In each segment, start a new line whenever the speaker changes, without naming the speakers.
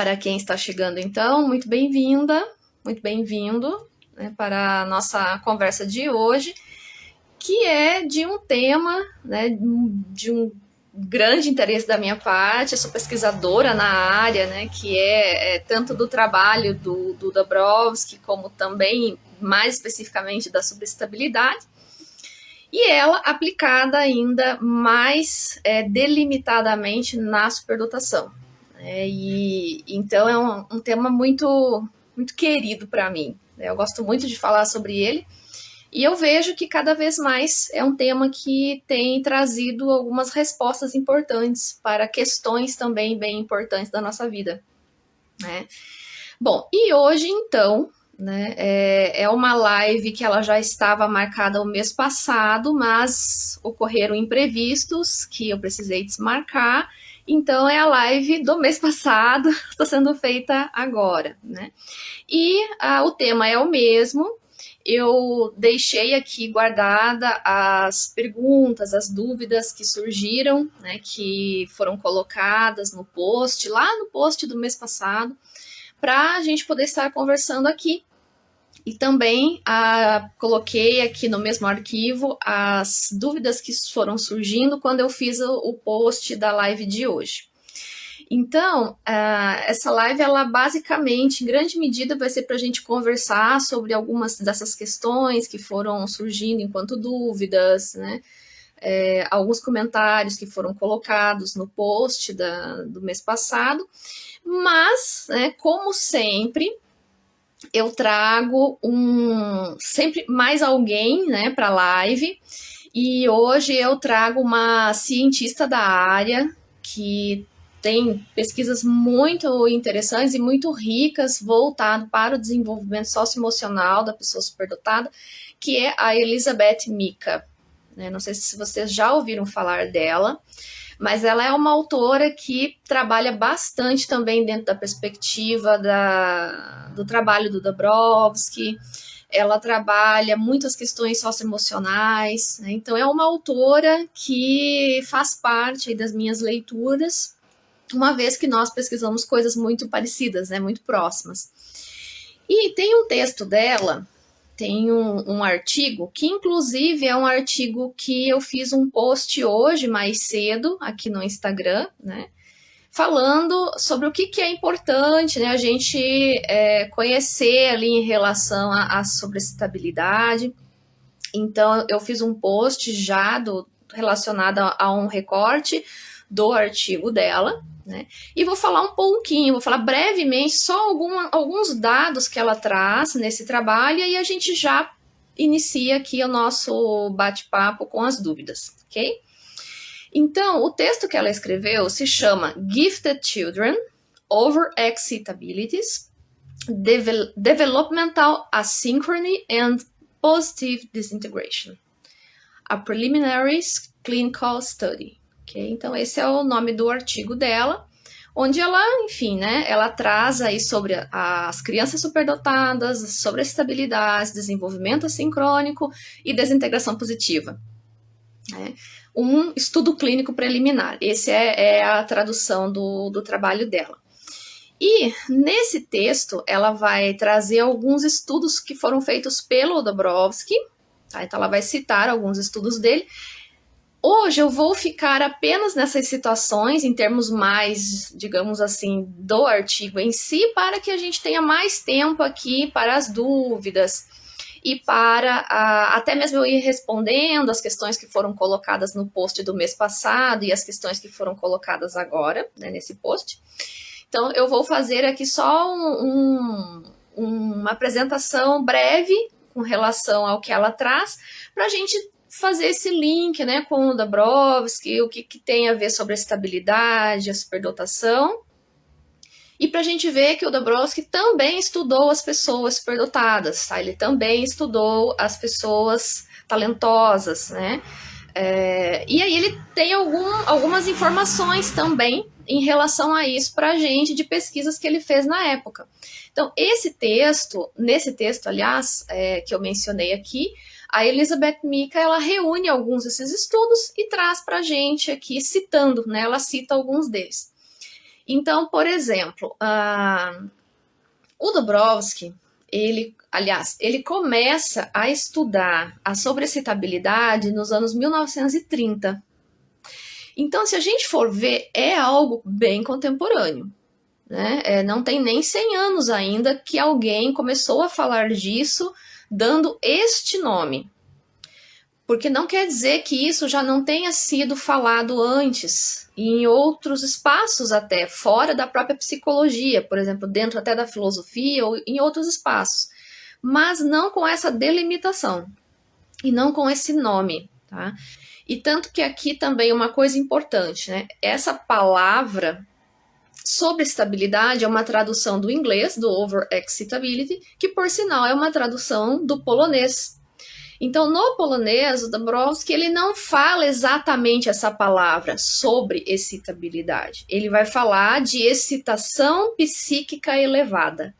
Para quem está chegando, então, muito bem-vinda, muito bem-vindo, né, para a nossa conversa de hoje, que é de um tema, né, de um grande interesse da minha parte. Eu sou pesquisadora na área, né, que é tanto do trabalho do Dabrowski, como também, mais especificamente, da superestabilidade, e ela aplicada ainda mais delimitadamente na superdotação. E então é um tema muito querido para mim, né? Eu gosto muito de falar sobre ele e eu vejo que cada vez mais é um tema que tem trazido algumas respostas importantes para questões também bem importantes da nossa vida, né? Bom, e hoje então, né, é uma live que ela já estava marcada o mês passado, mas ocorreram imprevistos que eu precisei desmarcar. Então é a live do mês passado, está sendo feita agora, né? E o tema é o mesmo. Eu deixei aqui guardada as perguntas, as dúvidas que surgiram, né, que foram colocadas no post, lá no post do mês passado, para a gente poder estar conversando aqui. E também coloquei aqui no mesmo arquivo as dúvidas que foram surgindo quando eu fiz o post da live de hoje. Então, essa live, ela basicamente, em grande medida, vai ser para a gente conversar sobre algumas dessas questões que foram surgindo enquanto dúvidas, né? Alguns comentários que foram colocados no post do mês passado, mas, né, como sempre, eu trago sempre mais alguém, né, para a live, e hoje eu trago uma cientista da área que tem pesquisas muito interessantes e muito ricas voltado para o desenvolvimento socioemocional da pessoa superdotada, que é a Elizabeth Mika. Não sei se vocês já ouviram falar dela, mas ela é uma autora que trabalha bastante também dentro da perspectiva do trabalho do Dabrowski. Ela trabalha muitas questões socioemocionais, né? Então é uma autora que faz parte aí das minhas leituras, uma vez que nós pesquisamos coisas muito parecidas, né? Muito próximas. E tem um texto dela, tem um artigo, que inclusive é um artigo que eu fiz um post hoje, mais cedo, aqui no Instagram, né? Falando sobre o que é importante, né, a gente conhecer ali em relação à sobreestabilidade. Então, eu fiz um post já relacionado a um recorte do artigo dela, né? E vou falar um pouquinho, vou falar brevemente só alguns dados que ela traz nesse trabalho, e aí a gente já inicia aqui o nosso bate-papo com as dúvidas, ok? Então, o texto que ela escreveu se chama Gifted Children, Over-Excitabilities, Developmental Asynchrony and Positive Disintegration, a Preliminary Clinical Study. Okay? Então, esse é o nome do artigo dela, onde ela, enfim, né, ela traz aí sobre as crianças superdotadas, sobre a estabilidade, desenvolvimento assincrônico e desintegração positiva. Um estudo clínico preliminar. Esse é a tradução do trabalho dela. E nesse texto, ela vai trazer alguns estudos que foram feitos pelo Dabrowski, tá? Então ela vai citar alguns estudos dele. Hoje eu vou ficar apenas nessas situações, em termos mais, digamos assim, do artigo em si, para que a gente tenha mais tempo aqui para as dúvidas e para até mesmo eu ir respondendo as questões que foram colocadas no post do mês passado e as questões que foram colocadas agora, né, nesse post. Então, eu vou fazer aqui só uma apresentação breve com relação ao que ela traz, para a gente fazer esse link, né, com o Dabrowski, o que tem a ver sobre a estabilidade, a superdotação, e para a gente ver que o Dabrowski também estudou as pessoas superdotadas, tá? Ele também estudou as pessoas talentosas, né? E aí ele tem algumas informações também em relação a isso para a gente, de pesquisas que ele fez na época. Então, nesse texto, aliás, que eu mencionei aqui, a Elizabeth Mika, ela reúne alguns desses estudos e traz para a gente aqui, citando, né? Ela cita alguns deles. Então, por exemplo, o Dabrowski, ele começa a estudar a sobrecitabilidade nos anos 1930. Então, se a gente for ver, é algo bem contemporâneo. Né? Não tem nem 100 anos ainda que alguém começou a falar disso dando este nome. Porque não quer dizer que isso já não tenha sido falado antes, em outros espaços até, fora da própria psicologia, por exemplo, dentro até da filosofia ou em outros espaços. Mas não com essa delimitação e não com esse nome, tá? E tanto que aqui também uma coisa importante, né? Essa palavra sobreestabilidade é uma tradução do inglês, do overexcitability, que por sinal é uma tradução do polonês. Então, no polonês, o Dabrowski, ele não fala exatamente essa palavra sobre excitabilidade. Ele vai falar de excitação psíquica elevada.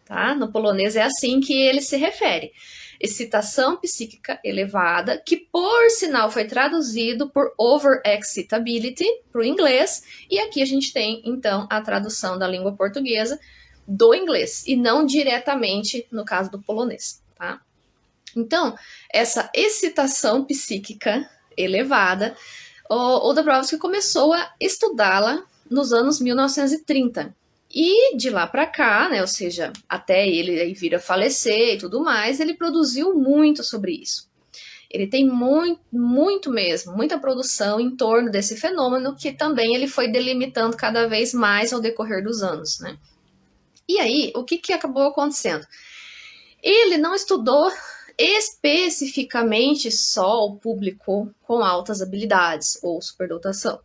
Tá? No polonês é assim que ele se refere. Excitação psíquica elevada, que por sinal foi traduzido por overexcitability para o inglês, e aqui a gente tem então a tradução da língua portuguesa do inglês, e não diretamente no caso do polonês, tá? Então, essa excitação psíquica elevada, o Dabrowski começou a estudá-la nos anos 1930. E de lá para cá, né, ou seja, até ele vir a falecer e tudo mais, ele produziu muito sobre isso. Ele tem muito mesmo, muita produção em torno desse fenômeno, que também ele foi delimitando cada vez mais ao decorrer dos anos, né? E aí, o que acabou acontecendo? Ele não estudou especificamente só o público com altas habilidades ou superdotação.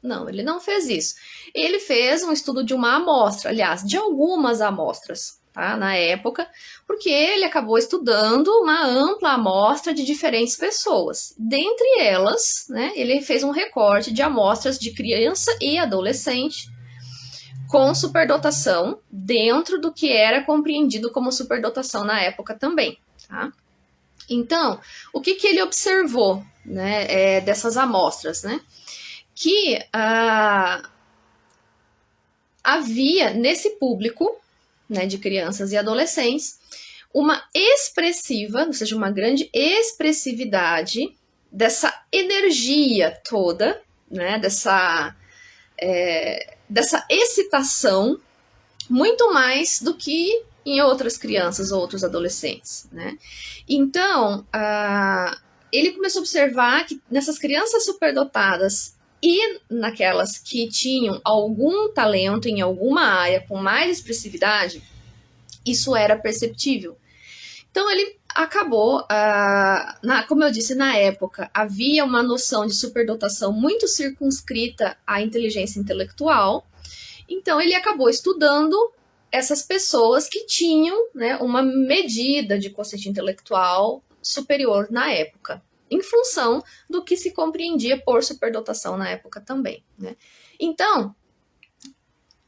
Não, ele não fez isso. Ele fez um estudo de uma amostra, aliás, de algumas amostras, tá, na época, porque ele acabou estudando uma ampla amostra de diferentes pessoas. Dentre elas, né, ele fez um recorte de amostras de criança e adolescente com superdotação, dentro do que era compreendido como superdotação na época também, tá? Então, o que ele observou, né, dessas amostras, né? Que havia nesse público, né, de crianças e adolescentes, uma expressiva, ou seja, uma grande expressividade dessa energia toda, né, dessa excitação, muito mais do que em outras crianças ou outros adolescentes, né? Então, ele começou a observar que nessas crianças superdotadas e naquelas que tinham algum talento em alguma área com mais expressividade, isso era perceptível. Então ele acabou, como eu disse, na época havia uma noção de superdotação muito circunscrita à inteligência intelectual, então ele acabou estudando essas pessoas que tinham, né, uma medida de quociente intelectual superior na época, em função do que se compreendia por superdotação na época também, né? Então,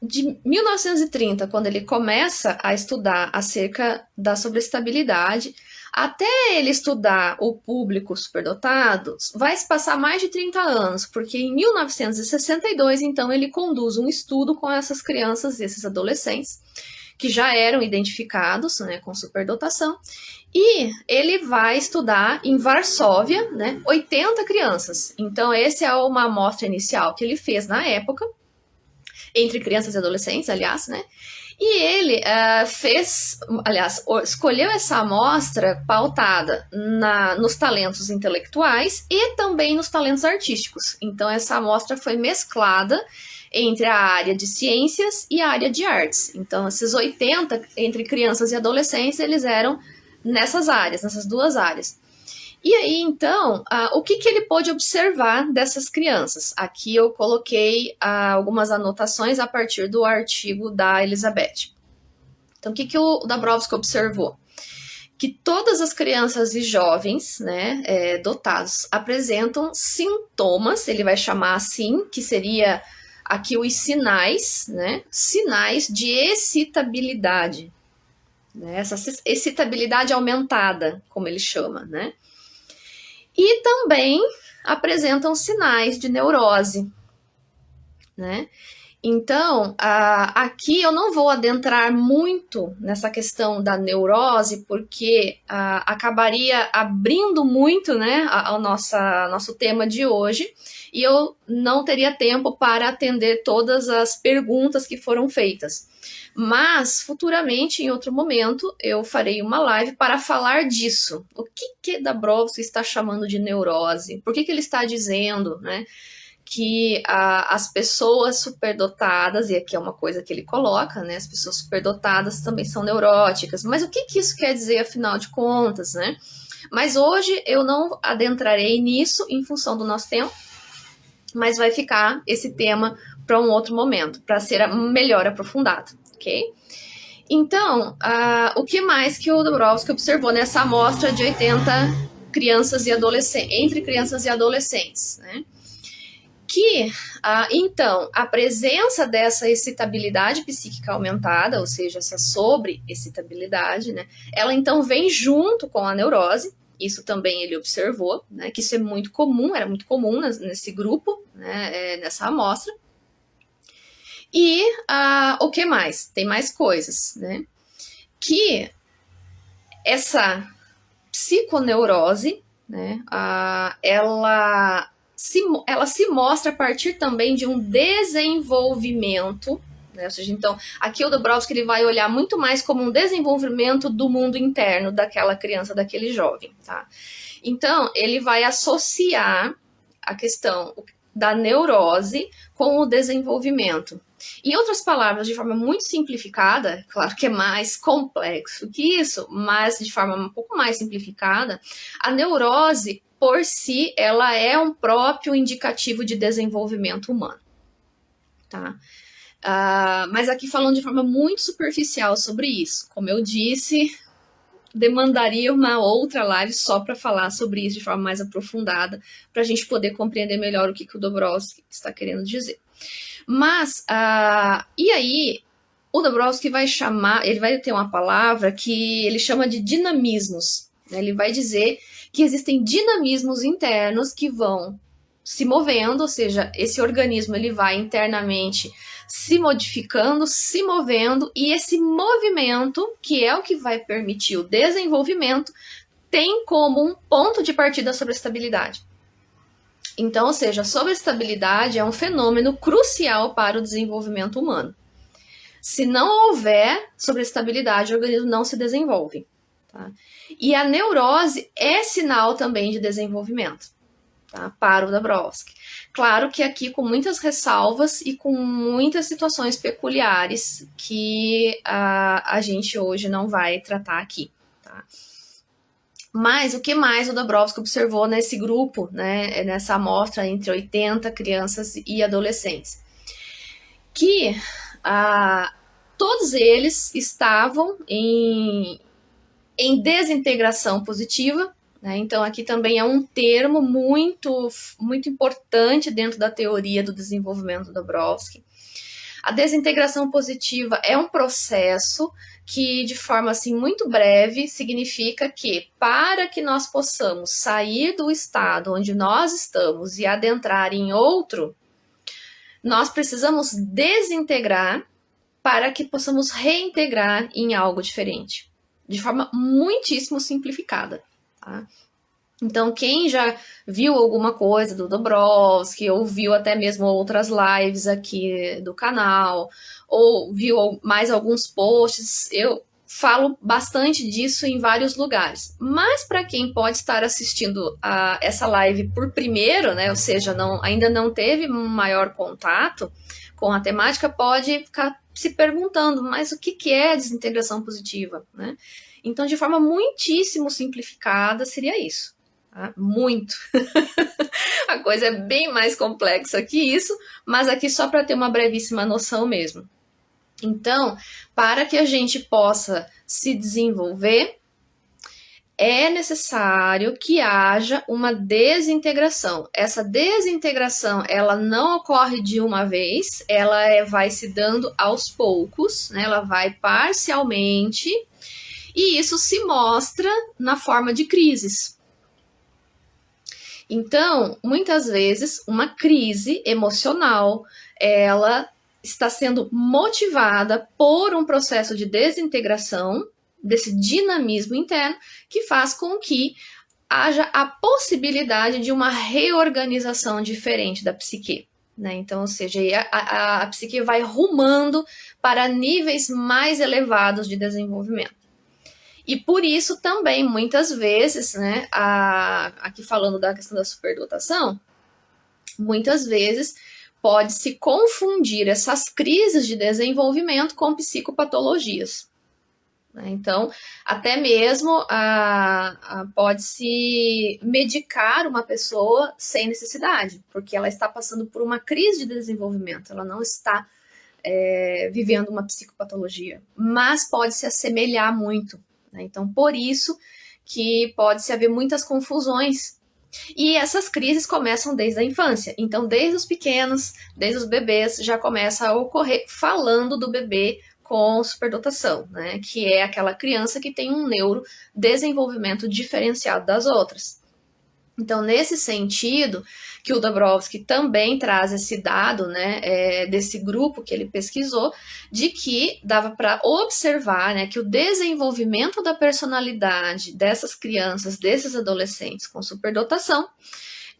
de 1930, quando ele começa a estudar acerca da sobreestabilidade, até ele estudar o público superdotado, vai se passar mais de 30 anos, porque em 1962, então, ele conduz um estudo com essas crianças e esses adolescentes, que já eram identificados, né, com superdotação, e ele vai estudar em Varsóvia, né, 80 crianças. Então, essa é uma amostra inicial que ele fez na época, entre crianças e adolescentes, aliás, né? E ele escolheu essa amostra pautada nos talentos intelectuais e também nos talentos artísticos. Então, essa amostra foi mesclada entre a área de ciências e a área de artes. Então, esses 80, entre crianças e adolescentes, eles eram nessas áreas, nessas duas áreas. E aí, então, o que ele pôde observar dessas crianças? Aqui eu coloquei algumas anotações a partir do artigo da Elizabeth. Então, o que o Dabrowski observou? Que todas as crianças e jovens, né, dotados apresentam sintomas, ele vai chamar assim, que seria aqui os sinais, né, sinais de excitabilidade, né, essa excitabilidade aumentada, como ele chama, né? E também apresentam sinais de neurose, né? Então, aqui eu não vou adentrar muito nessa questão da neurose, porque acabaria abrindo muito, né, ao nosso tema de hoje, e eu não teria tempo para atender todas as perguntas que foram feitas. Mas, futuramente, em outro momento, eu farei uma live para falar disso. O que Dabrowski está chamando de neurose? Por que ele está dizendo, né, que as pessoas superdotadas, e aqui é uma coisa que ele coloca, né, as pessoas superdotadas também são neuróticas, mas o que isso quer dizer, afinal de contas, né? Mas hoje eu não adentrarei nisso em função do nosso tempo, mas vai ficar esse tema para um outro momento, para ser melhor aprofundado, ok? Então, o que mais que o Dabrowski observou nessa amostra de 80 crianças e adolescentes, entre crianças e adolescentes, né? Que, então, a presença dessa excitabilidade psíquica aumentada, ou seja, essa sobre-excitabilidade, né, ela então vem junto com a neurose, isso também ele observou, né, que isso é muito comum, era muito comum nesse grupo, né, nessa amostra. E o que mais? Tem mais coisas, né, que essa psiconeurose, né, ela se mostra a partir também de um desenvolvimento, né? Ou seja, então, aqui o Dabrowski ele vai olhar muito mais como um desenvolvimento do mundo interno daquela criança, daquele jovem, tá? Então, ele vai associar a questão da neurose com o desenvolvimento. Em outras palavras, de forma muito simplificada, claro que é mais complexo que isso, mas de forma um pouco mais simplificada, a neurose por si, ela é um próprio indicativo de desenvolvimento humano, tá? Mas aqui falando de forma muito superficial sobre isso, como eu disse, demandaria uma outra live só para falar sobre isso de forma mais aprofundada, para a gente poder compreender melhor o que o Dabrowski está querendo dizer. Mas, e aí, o Dabrowski vai chamar, ele vai ter uma palavra que ele chama de dinamismos, né? Ele vai dizer que existem dinamismos internos que vão se movendo, ou seja, esse organismo ele vai internamente se modificando, se movendo, e esse movimento, que é o que vai permitir o desenvolvimento, tem como um ponto de partida a sobreestabilidade. Então, ou seja, a sobreestabilidade é um fenômeno crucial para o desenvolvimento humano. Se não houver sobreestabilidade, o organismo não se desenvolve. Tá? E a neurose é sinal também de desenvolvimento, tá? Para o Dabrowski. Claro que aqui com muitas ressalvas e com muitas situações peculiares que a gente hoje não vai tratar aqui. Tá? Mas o que mais o Dabrowski observou nesse grupo, né, nessa amostra entre 80 crianças e adolescentes? Que todos eles estavam em desintegração positiva, né? Então aqui também é um termo muito, muito importante dentro da teoria do desenvolvimento do Dabrowski. A desintegração positiva é um processo que, de forma assim muito breve, significa que para que nós possamos sair do estado onde nós estamos e adentrar em outro, nós precisamos desintegrar para que possamos reintegrar em algo diferente, de forma muitíssimo simplificada. Tá? Então, quem já viu alguma coisa do Dabrowski, ou viu até mesmo outras lives aqui do canal, ou viu mais alguns posts, eu falo bastante disso em vários lugares. Mas para quem pode estar assistindo essa live por primeiro, né, ou seja, ainda não teve um maior contato com a temática, pode ficar se perguntando, mas o que é desintegração positiva, né? Então, de forma muitíssimo simplificada, seria isso. Tá? Muito. A coisa é bem mais complexa que isso, mas aqui só para ter uma brevíssima noção mesmo. Então, para que a gente possa se desenvolver, é necessário que haja uma desintegração. Essa desintegração, ela não ocorre de uma vez, ela vai se dando aos poucos, né? Ela vai parcialmente, e isso se mostra na forma de crises. Então, muitas vezes, uma crise emocional, ela está sendo motivada por um processo de desintegração, desse dinamismo interno, que faz com que haja a possibilidade de uma reorganização diferente da psique. Né? Então, ou seja, a psique vai rumando para níveis mais elevados de desenvolvimento. E por isso também, muitas vezes, né, aqui falando da questão da superdotação, muitas vezes pode-se confundir essas crises de desenvolvimento com psicopatologias. Então, até mesmo pode-se medicar uma pessoa sem necessidade, porque ela está passando por uma crise de desenvolvimento, ela não está vivendo uma psicopatologia, mas pode se assemelhar muito. Né? Então, por isso que pode-se haver muitas confusões. E essas crises começam desde a infância. Então, desde os pequenos, desde os bebês, já começa a ocorrer falando do bebê com superdotação, né? Que é aquela criança que tem um neurodesenvolvimento diferenciado das outras. Então, nesse sentido, que o Dabrowski também traz esse dado, né, desse grupo que ele pesquisou, de que dava para observar, né, que o desenvolvimento da personalidade dessas crianças, desses adolescentes com superdotação,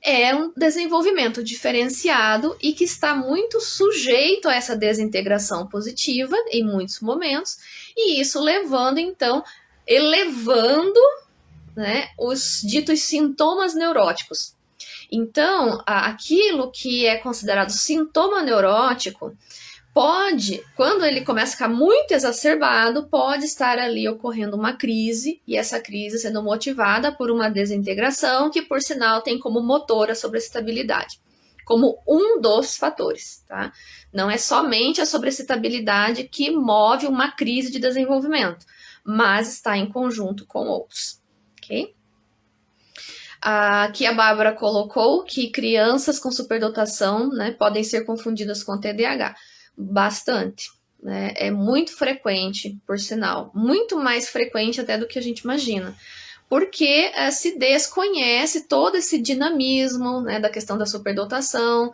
é um desenvolvimento diferenciado e que está muito sujeito a essa desintegração positiva em muitos momentos, e isso levando, então, elevando, né, os ditos sintomas neuróticos. Então, aquilo que é considerado sintoma neurótico pode, quando ele começa a ficar muito exacerbado, pode estar ali ocorrendo uma crise, e essa crise sendo motivada por uma desintegração, que por sinal tem como motor a sobreexcitabilidade, como um dos fatores, tá? Não é somente a sobreexcitabilidade que move uma crise de desenvolvimento, mas está em conjunto com outros. Ok? Aqui a Bárbara colocou que crianças com superdotação, né, podem ser confundidas com TDAH. Bastante. Né? É muito frequente, por sinal. Muito mais frequente até do que a gente imagina. Porque se desconhece todo esse dinamismo, né, da questão da superdotação,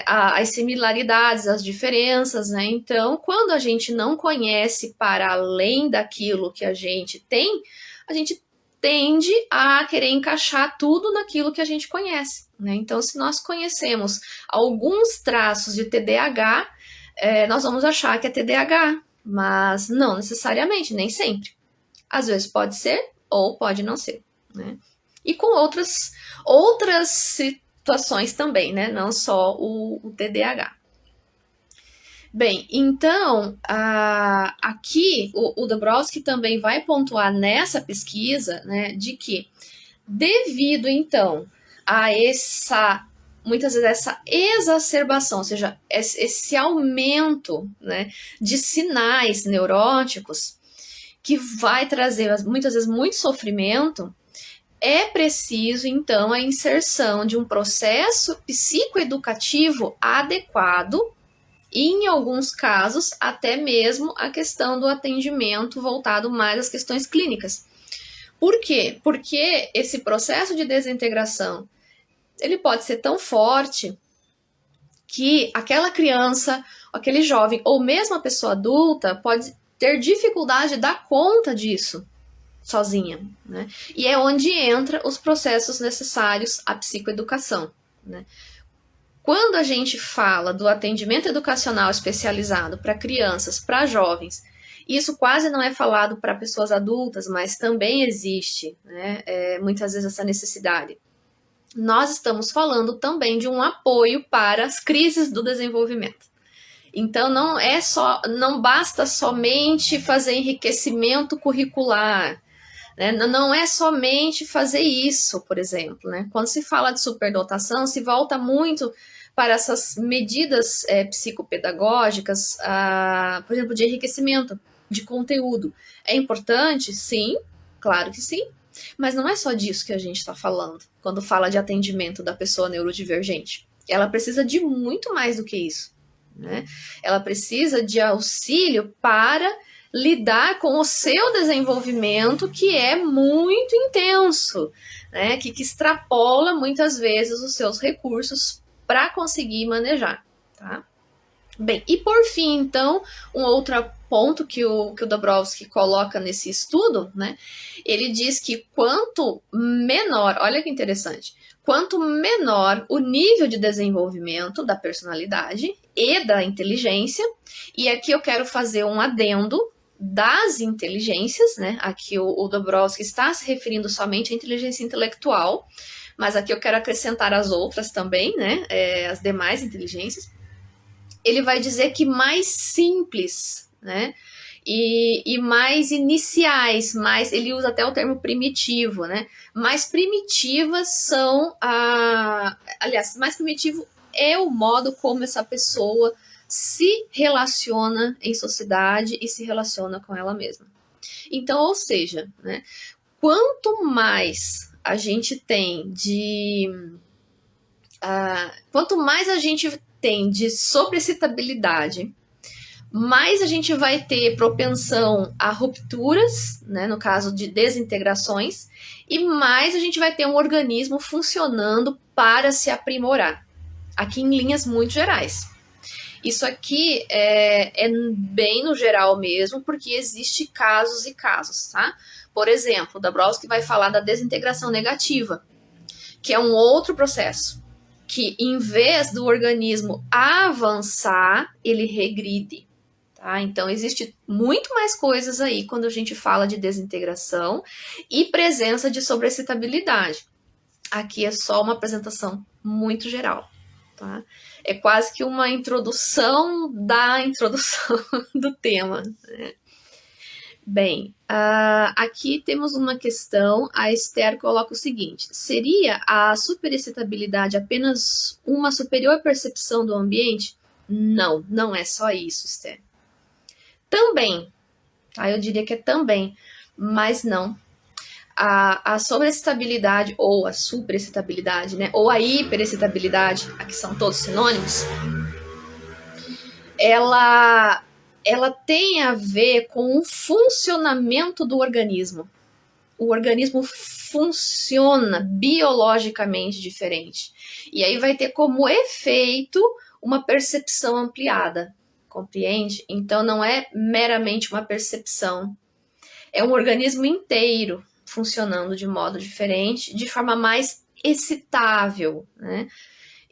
as similaridades, as diferenças. Né? Então, quando a gente não conhece para além daquilo que a gente tem, a gente tende a querer encaixar tudo naquilo que a gente conhece. Né? Então, se nós conhecemos alguns traços de TDAH, nós vamos achar que é TDAH, mas não necessariamente, nem sempre. Às vezes pode ser ou pode não ser. Né? E com outras situações também, né? Não só o TDAH. Bem, então, aqui o Dabrowski também vai pontuar nessa pesquisa, né, de que devido, então, a muitas vezes essa exacerbação, ou seja, esse aumento, né, de sinais neuróticos, que vai trazer, muitas vezes, muito sofrimento, é preciso, então, a inserção de um processo psicoeducativo adequado, e, em alguns casos, até mesmo a questão do atendimento voltado mais às questões clínicas. Por quê? Porque esse processo de desintegração, ele pode ser tão forte que aquela criança, aquele jovem, ou mesmo a pessoa adulta, pode ter dificuldade de dar conta disso sozinha. Né? E é onde entra os processos necessários à psicoeducação. Né? Quando a gente fala do atendimento educacional especializado para crianças, para jovens, isso quase não é falado para pessoas adultas, mas também existe, né, muitas vezes essa necessidade. Nós estamos falando também de um apoio para as crises do desenvolvimento. Então não basta somente fazer enriquecimento curricular, né? Não é somente fazer isso, por exemplo. Né? Quando se fala de superdotação, se volta muito para essas medidas psicopedagógicas, por exemplo, de enriquecimento de conteúdo. É importante? Sim, claro que sim, mas não é só disso que a gente está falando quando fala de atendimento da pessoa neurodivergente. Ela precisa de muito mais do que isso. Né? Ela precisa de auxílio para lidar com o seu desenvolvimento, que é muito intenso, né? que extrapola muitas vezes os seus recursos para conseguir manejar, tá? Bem, e por fim, então, um outro ponto que o Dabrowski coloca nesse estudo, né? Ele diz que quanto menor, olha que interessante, quanto menor o nível de desenvolvimento da personalidade e da inteligência, e aqui eu quero fazer um adendo das inteligências, né? Aqui o Dabrowski está se referindo somente à inteligência intelectual, mas aqui eu quero acrescentar as outras também, né? As demais inteligências. Ele vai dizer que mais simples, né? E mais iniciais, mais, ele usa até o termo primitivo, né? Mais primitivas são aliás, mais primitivo é o modo como essa pessoa se relaciona em sociedade e se relaciona com ela mesma. Então, ou seja, né, quanto mais a gente tem quanto mais a gente tem de sobrecitabilidade, mais a gente vai ter propensão a rupturas, né, no caso de desintegrações, e mais a gente vai ter um organismo funcionando para se aprimorar. Aqui em linhas muito gerais. Isso aqui é bem no geral mesmo, porque existe casos e casos, tá? Por exemplo, o Dabrowski vai falar da desintegração negativa, que é um outro processo, que em vez do organismo avançar, ele regride. Tá? Então, existe muito mais coisas aí quando a gente fala de desintegração e presença de sobrecitabilidade. Aqui é só uma apresentação muito geral. Tá? É quase que uma introdução da introdução do tema. Né? Bem, aqui temos uma questão. A Esther coloca o seguinte: seria a superexcitabilidade apenas uma superior percepção do ambiente? Não, não é só isso, Esther. Também, tá? Eu diria que é também, mas não. A sobreexcitabilidade ou a superexcitabilidade, né? Ou a hiperexcitabilidade, aqui são todos sinônimos, ela tem a ver com o funcionamento do organismo. O organismo funciona biologicamente diferente. E aí vai ter como efeito uma percepção ampliada, compreende? Então não é meramente uma percepção, é um organismo inteiro funcionando de modo diferente, de forma mais excitável, né?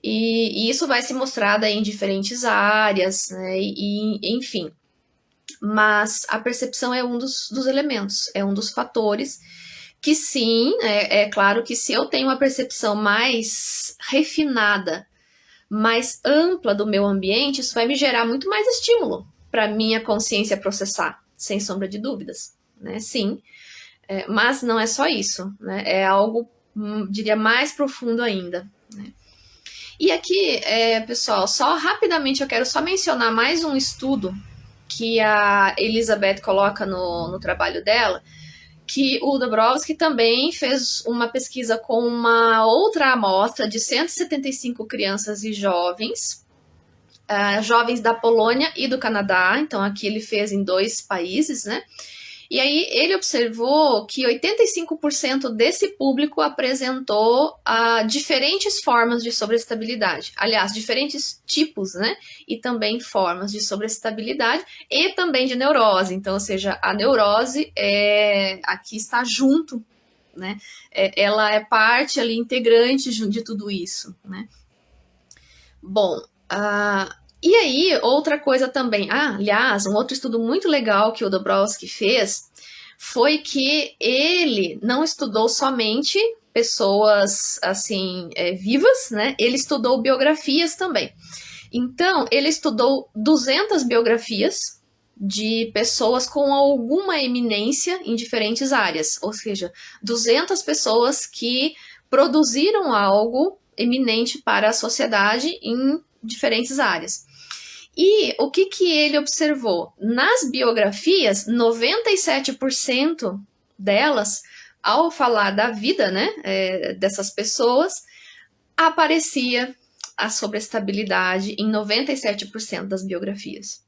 E isso vai se mostrar daí em diferentes áreas, né? Enfim. Mas a percepção é um dos elementos, é um dos fatores que sim, é claro que se eu tenho uma percepção mais refinada, mais ampla do meu ambiente, isso vai me gerar muito mais estímulo para minha consciência processar, sem sombra de dúvidas, né? Sim, mas não é só isso, né? É algo, diria, mais profundo ainda, né? E aqui, pessoal, só rapidamente eu quero só mencionar mais um estudo que a Elizabeth coloca no trabalho dela, que o Dabrowski também fez uma pesquisa com uma outra amostra de 175 crianças e jovens, jovens da Polônia e do Canadá, então aqui ele fez em 2 países, né? E aí ele observou que 85% desse público apresentou diferentes formas de sobreestabilidade. Aliás, diferentes tipos, né? E também formas de sobreestabilidade e também de neurose. Então, ou seja, a neurose aqui está junto, né? Ela é parte ali, integrante de tudo isso, né? Bom, e aí, outra coisa também. Aliás, um outro estudo muito legal que o Dabrowski fez foi que ele não estudou somente pessoas assim vivas, né? Ele estudou biografias também. Então, ele estudou 200 biografias de pessoas com alguma eminência em diferentes áreas, ou seja, 200 pessoas que produziram algo eminente para a sociedade em diferentes áreas. E o que ele observou? Nas biografias, 97% delas, ao falar da vida, né, dessas pessoas, aparecia a sobreestabilidade em 97% das biografias.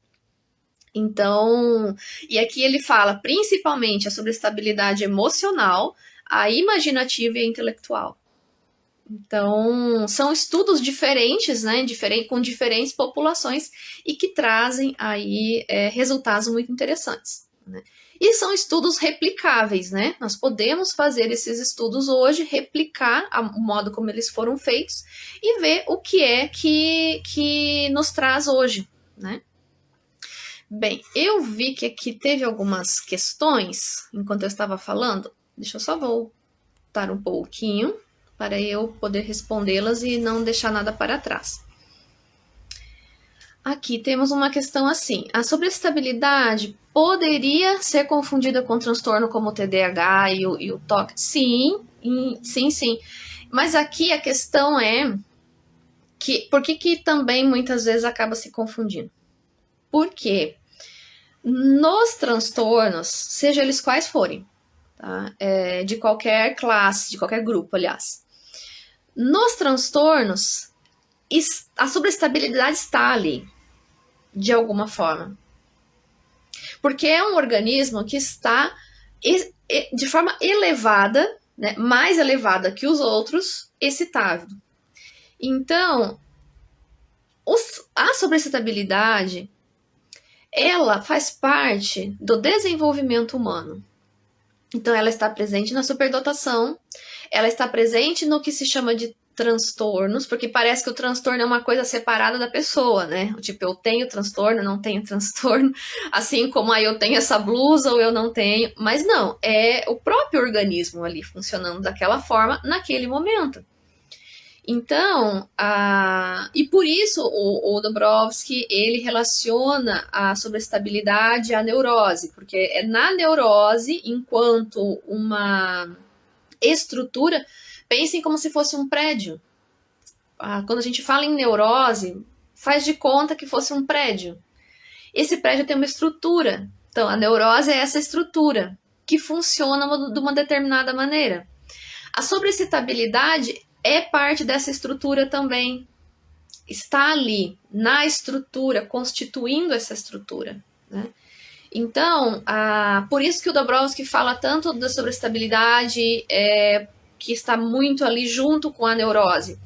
Então, e aqui ele fala principalmente a sobreestabilidade emocional, a imaginativa e a intelectual. Então, são estudos diferentes, né, com diferentes populações e que trazem aí resultados muito interessantes, né? E são estudos replicáveis, né? Nós podemos fazer esses estudos hoje, replicar o modo como eles foram feitos e ver o que é que nos traz hoje, né? Bem, eu vi que aqui teve algumas questões enquanto eu estava falando. Deixa eu só voltar um pouquinho para eu poder respondê-las e não deixar nada para trás. Aqui temos uma questão assim: a sobreestabilidade poderia ser confundida com transtorno como o TDAH e o TOC? Sim, sim. Mas aqui a questão é que por que também muitas vezes acaba se confundindo? Porque nos transtornos, seja eles quais forem, tá? De qualquer classe, de qualquer grupo, aliás, nos transtornos, a sobreestabilidade está ali, de alguma forma. Porque é um organismo que está de forma elevada, né, mais elevada que os outros, excitável. Então, a sobreexcitabilidade, ela faz parte do desenvolvimento humano. Então, ela está presente na superdotação, ela está presente no que se chama de transtornos, porque parece que o transtorno é uma coisa separada da pessoa, né? Tipo, eu tenho transtorno, não tenho transtorno, assim como aí eu tenho essa blusa ou eu não tenho, mas não, é o próprio organismo ali funcionando daquela forma naquele momento. Então, e por isso o Dobrowski, ele relaciona a sobreestabilidade à neurose, porque é na neurose, enquanto uma estrutura, pensem como se fosse um prédio. Quando a gente fala em neurose, faz de conta que fosse um prédio. Esse prédio tem uma estrutura. Então, a neurose é essa estrutura que funciona de uma determinada maneira. A sobreexcitabilidade é parte dessa estrutura também. Está ali, na estrutura, constituindo essa estrutura, né? Então, por isso que o Dobrowski fala tanto da sobreestabilidade, que está muito ali junto com a neurose.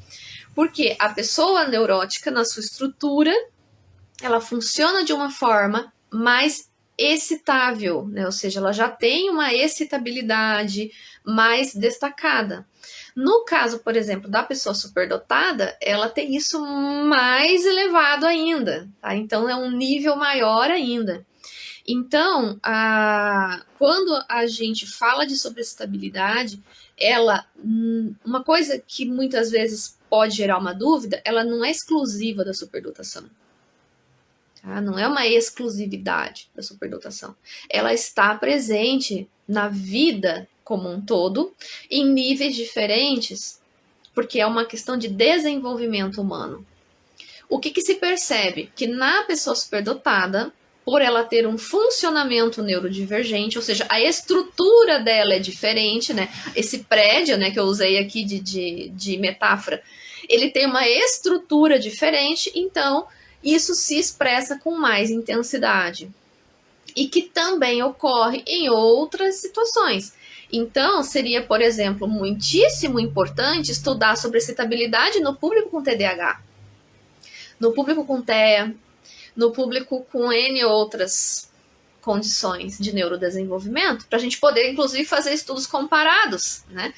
Porque a pessoa neurótica, na sua estrutura, ela funciona de uma forma mais excitável, né? Ou seja, ela já tem uma excitabilidade mais destacada. No caso, por exemplo, da pessoa superdotada, ela tem isso mais elevado ainda, tá? Então é um nível maior ainda. Então, quando a gente fala de sobreestabilidade, uma coisa que muitas vezes pode gerar uma dúvida, ela não é exclusiva da superdotação. Tá? Não é uma exclusividade da superdotação. Ela está presente na vida como um todo, em níveis diferentes, porque é uma questão de desenvolvimento humano. O que se percebe? Que na pessoa superdotada, por ela ter um funcionamento neurodivergente, ou seja, a estrutura dela é diferente, né? Esse prédio, né, que eu usei aqui de metáfora, ele tem uma estrutura diferente, então isso se expressa com mais intensidade. E que também ocorre em outras situações. Então, seria, por exemplo, muitíssimo importante estudar sobre excitabilidade no público com TDAH, no público com TEA, no público com N outras condições de neurodesenvolvimento, para a gente poder, inclusive, fazer estudos comparados, né?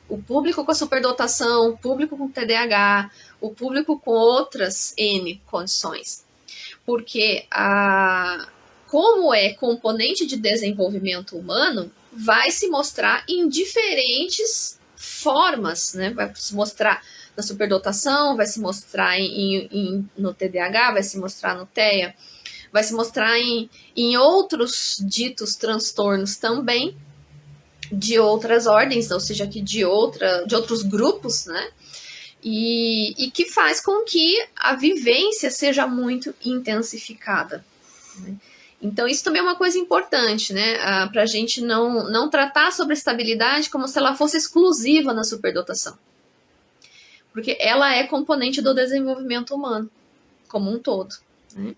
O público com a superdotação, o público com TDAH, o público com outras N condições. Porque como é componente de desenvolvimento humano, vai se mostrar em diferentes formas, né? Vai se mostrar na superdotação, vai se mostrar no TDAH, vai se mostrar no TEA, vai se mostrar em outros ditos transtornos também, de outras ordens, ou seja, aqui de outros grupos, né? E que faz com que a vivência seja muito intensificada, né? Então, isso também é uma coisa importante, né? Para a gente não tratar sobre a estabilidade como se ela fosse exclusiva na superdotação. Porque ela é componente do desenvolvimento humano, como um todo, né?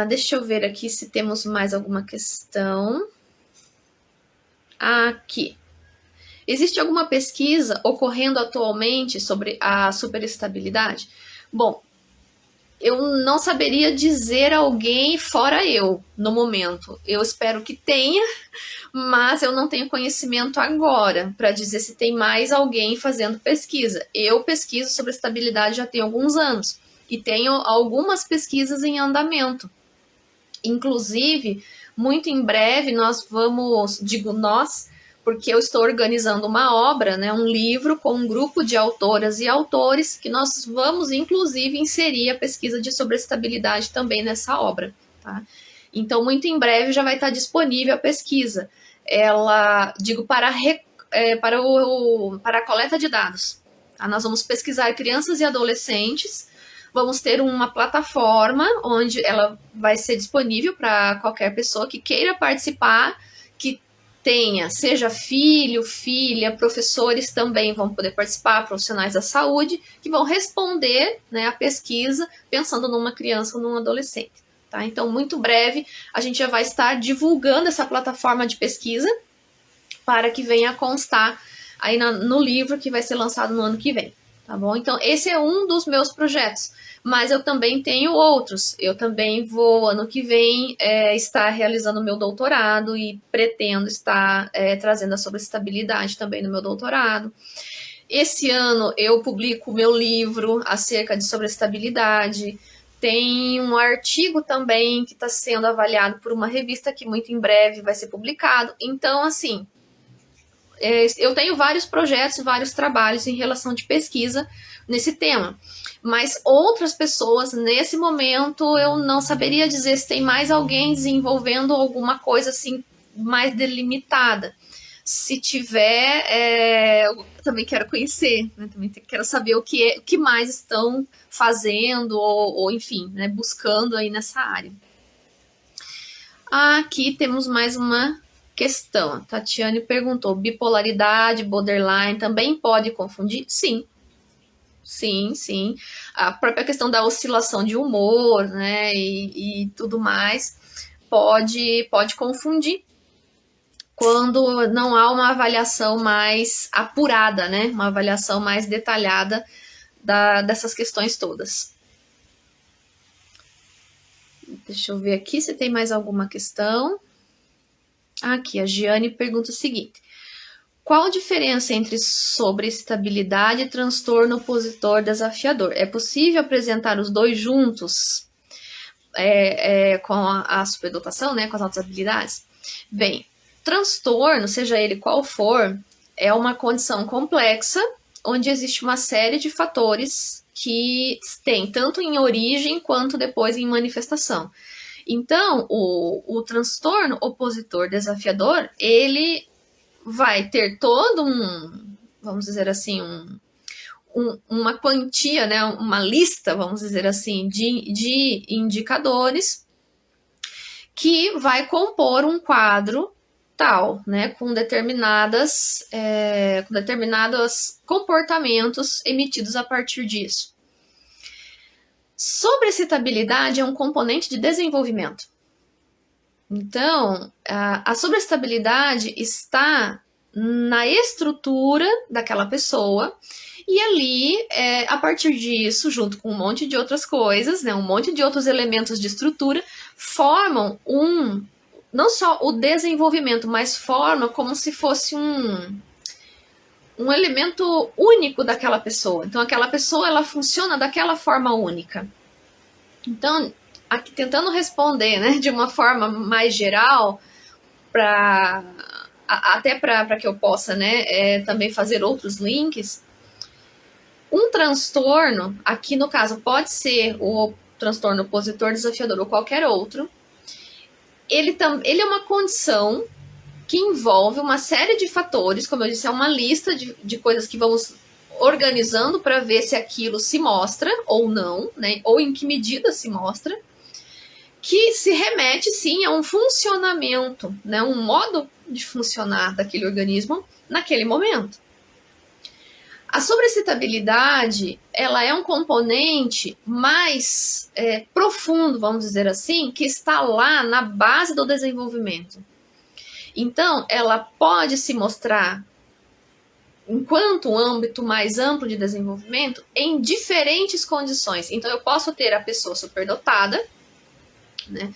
Deixa eu ver aqui se temos mais alguma questão. Aqui. Existe alguma pesquisa ocorrendo atualmente sobre a superestabilidade? Bom, eu não saberia dizer alguém fora eu, no momento. Eu espero que tenha, mas eu não tenho conhecimento agora para dizer se tem mais alguém fazendo pesquisa. Eu pesquiso sobre estabilidade já tem alguns anos e tenho algumas pesquisas em andamento. Inclusive, muito em breve nós vamos, digo nós, porque eu estou organizando uma obra, né, um livro com um grupo de autoras e autores que nós vamos, inclusive, inserir a pesquisa de sobreestabilidade também nessa obra. Tá? Então, muito em breve já vai estar disponível a pesquisa. Ela, digo, para a coleta de dados. Tá? Nós vamos pesquisar crianças e adolescentes. Vamos ter uma plataforma onde ela vai ser disponível para qualquer pessoa que queira participar, que tenha, seja filho, filha, professores também vão poder participar, profissionais da saúde, que vão responder, né, a pesquisa pensando numa criança ou num adolescente. Tá? Então, muito breve, a gente já vai estar divulgando essa plataforma de pesquisa para que venha a constar aí no livro que vai ser lançado no ano que vem. Tá bom? Então, esse é um dos meus projetos, mas eu também tenho outros. Eu também vou, ano que vem, estar realizando o meu doutorado e pretendo estar trazendo a sobreestabilidade também no meu doutorado. Esse ano eu publico o meu livro acerca de sobreestabilidade. Tem um artigo também que está sendo avaliado por uma revista que muito em breve vai ser publicado. Então, assim, eu tenho vários projetos, vários trabalhos em relação de pesquisa nesse tema, mas outras pessoas, nesse momento, eu não saberia dizer se tem mais alguém desenvolvendo alguma coisa assim mais delimitada. Se tiver, eu também quero conhecer, né? Também quero saber o que mais estão fazendo ou enfim, né, buscando aí nessa área. Aqui temos mais uma questão. A Tatiane perguntou: bipolaridade, borderline também pode confundir? Sim. Sim, sim. A própria questão da oscilação de humor, né, e tudo mais, pode confundir quando não há uma avaliação mais apurada, né, uma avaliação mais detalhada dessas questões todas. Deixa eu ver aqui se tem mais alguma questão. Aqui, a Giane pergunta o seguinte: qual a diferença entre sobreestabilidade e transtorno opositor desafiador? É possível apresentar os dois juntos com a superdotação, né, com as altas habilidades? Bem, transtorno, seja ele qual for, é uma condição complexa onde existe uma série de fatores que tem tanto em origem quanto depois em manifestação. Então, o transtorno opositor desafiador, ele vai ter todo vamos dizer assim, uma quantia, né, uma lista, vamos dizer assim, de indicadores que vai compor um quadro tal, né, com determinados comportamentos emitidos a partir disso. Sobreexcitabilidade é um componente de desenvolvimento. Então, a sobreestabilidade está na estrutura daquela pessoa e ali, a partir disso, junto com um monte de outras coisas, né, um monte de outros elementos de estrutura, formam não só o desenvolvimento, mas formam como se fosse um elemento único daquela pessoa. Então, aquela pessoa, ela funciona daquela forma única. Então, aqui tentando responder, né, de uma forma mais geral, até para que eu possa, né, também fazer outros links. Um transtorno, aqui no caso pode ser o transtorno opositor desafiador ou qualquer outro, ele é uma condição que envolve uma série de fatores, como eu disse, é uma lista de coisas que vamos organizando para ver se aquilo se mostra ou não, né, ou em que medida se mostra, que se remete, sim, a um funcionamento, né, um modo de funcionar daquele organismo naquele momento. A sobreexcitabilidade, ela é um componente mais profundo, vamos dizer assim, que está lá na base do desenvolvimento. Então, ela pode se mostrar enquanto um âmbito mais amplo de desenvolvimento em diferentes condições. Então, eu posso ter a pessoa superdotada, né,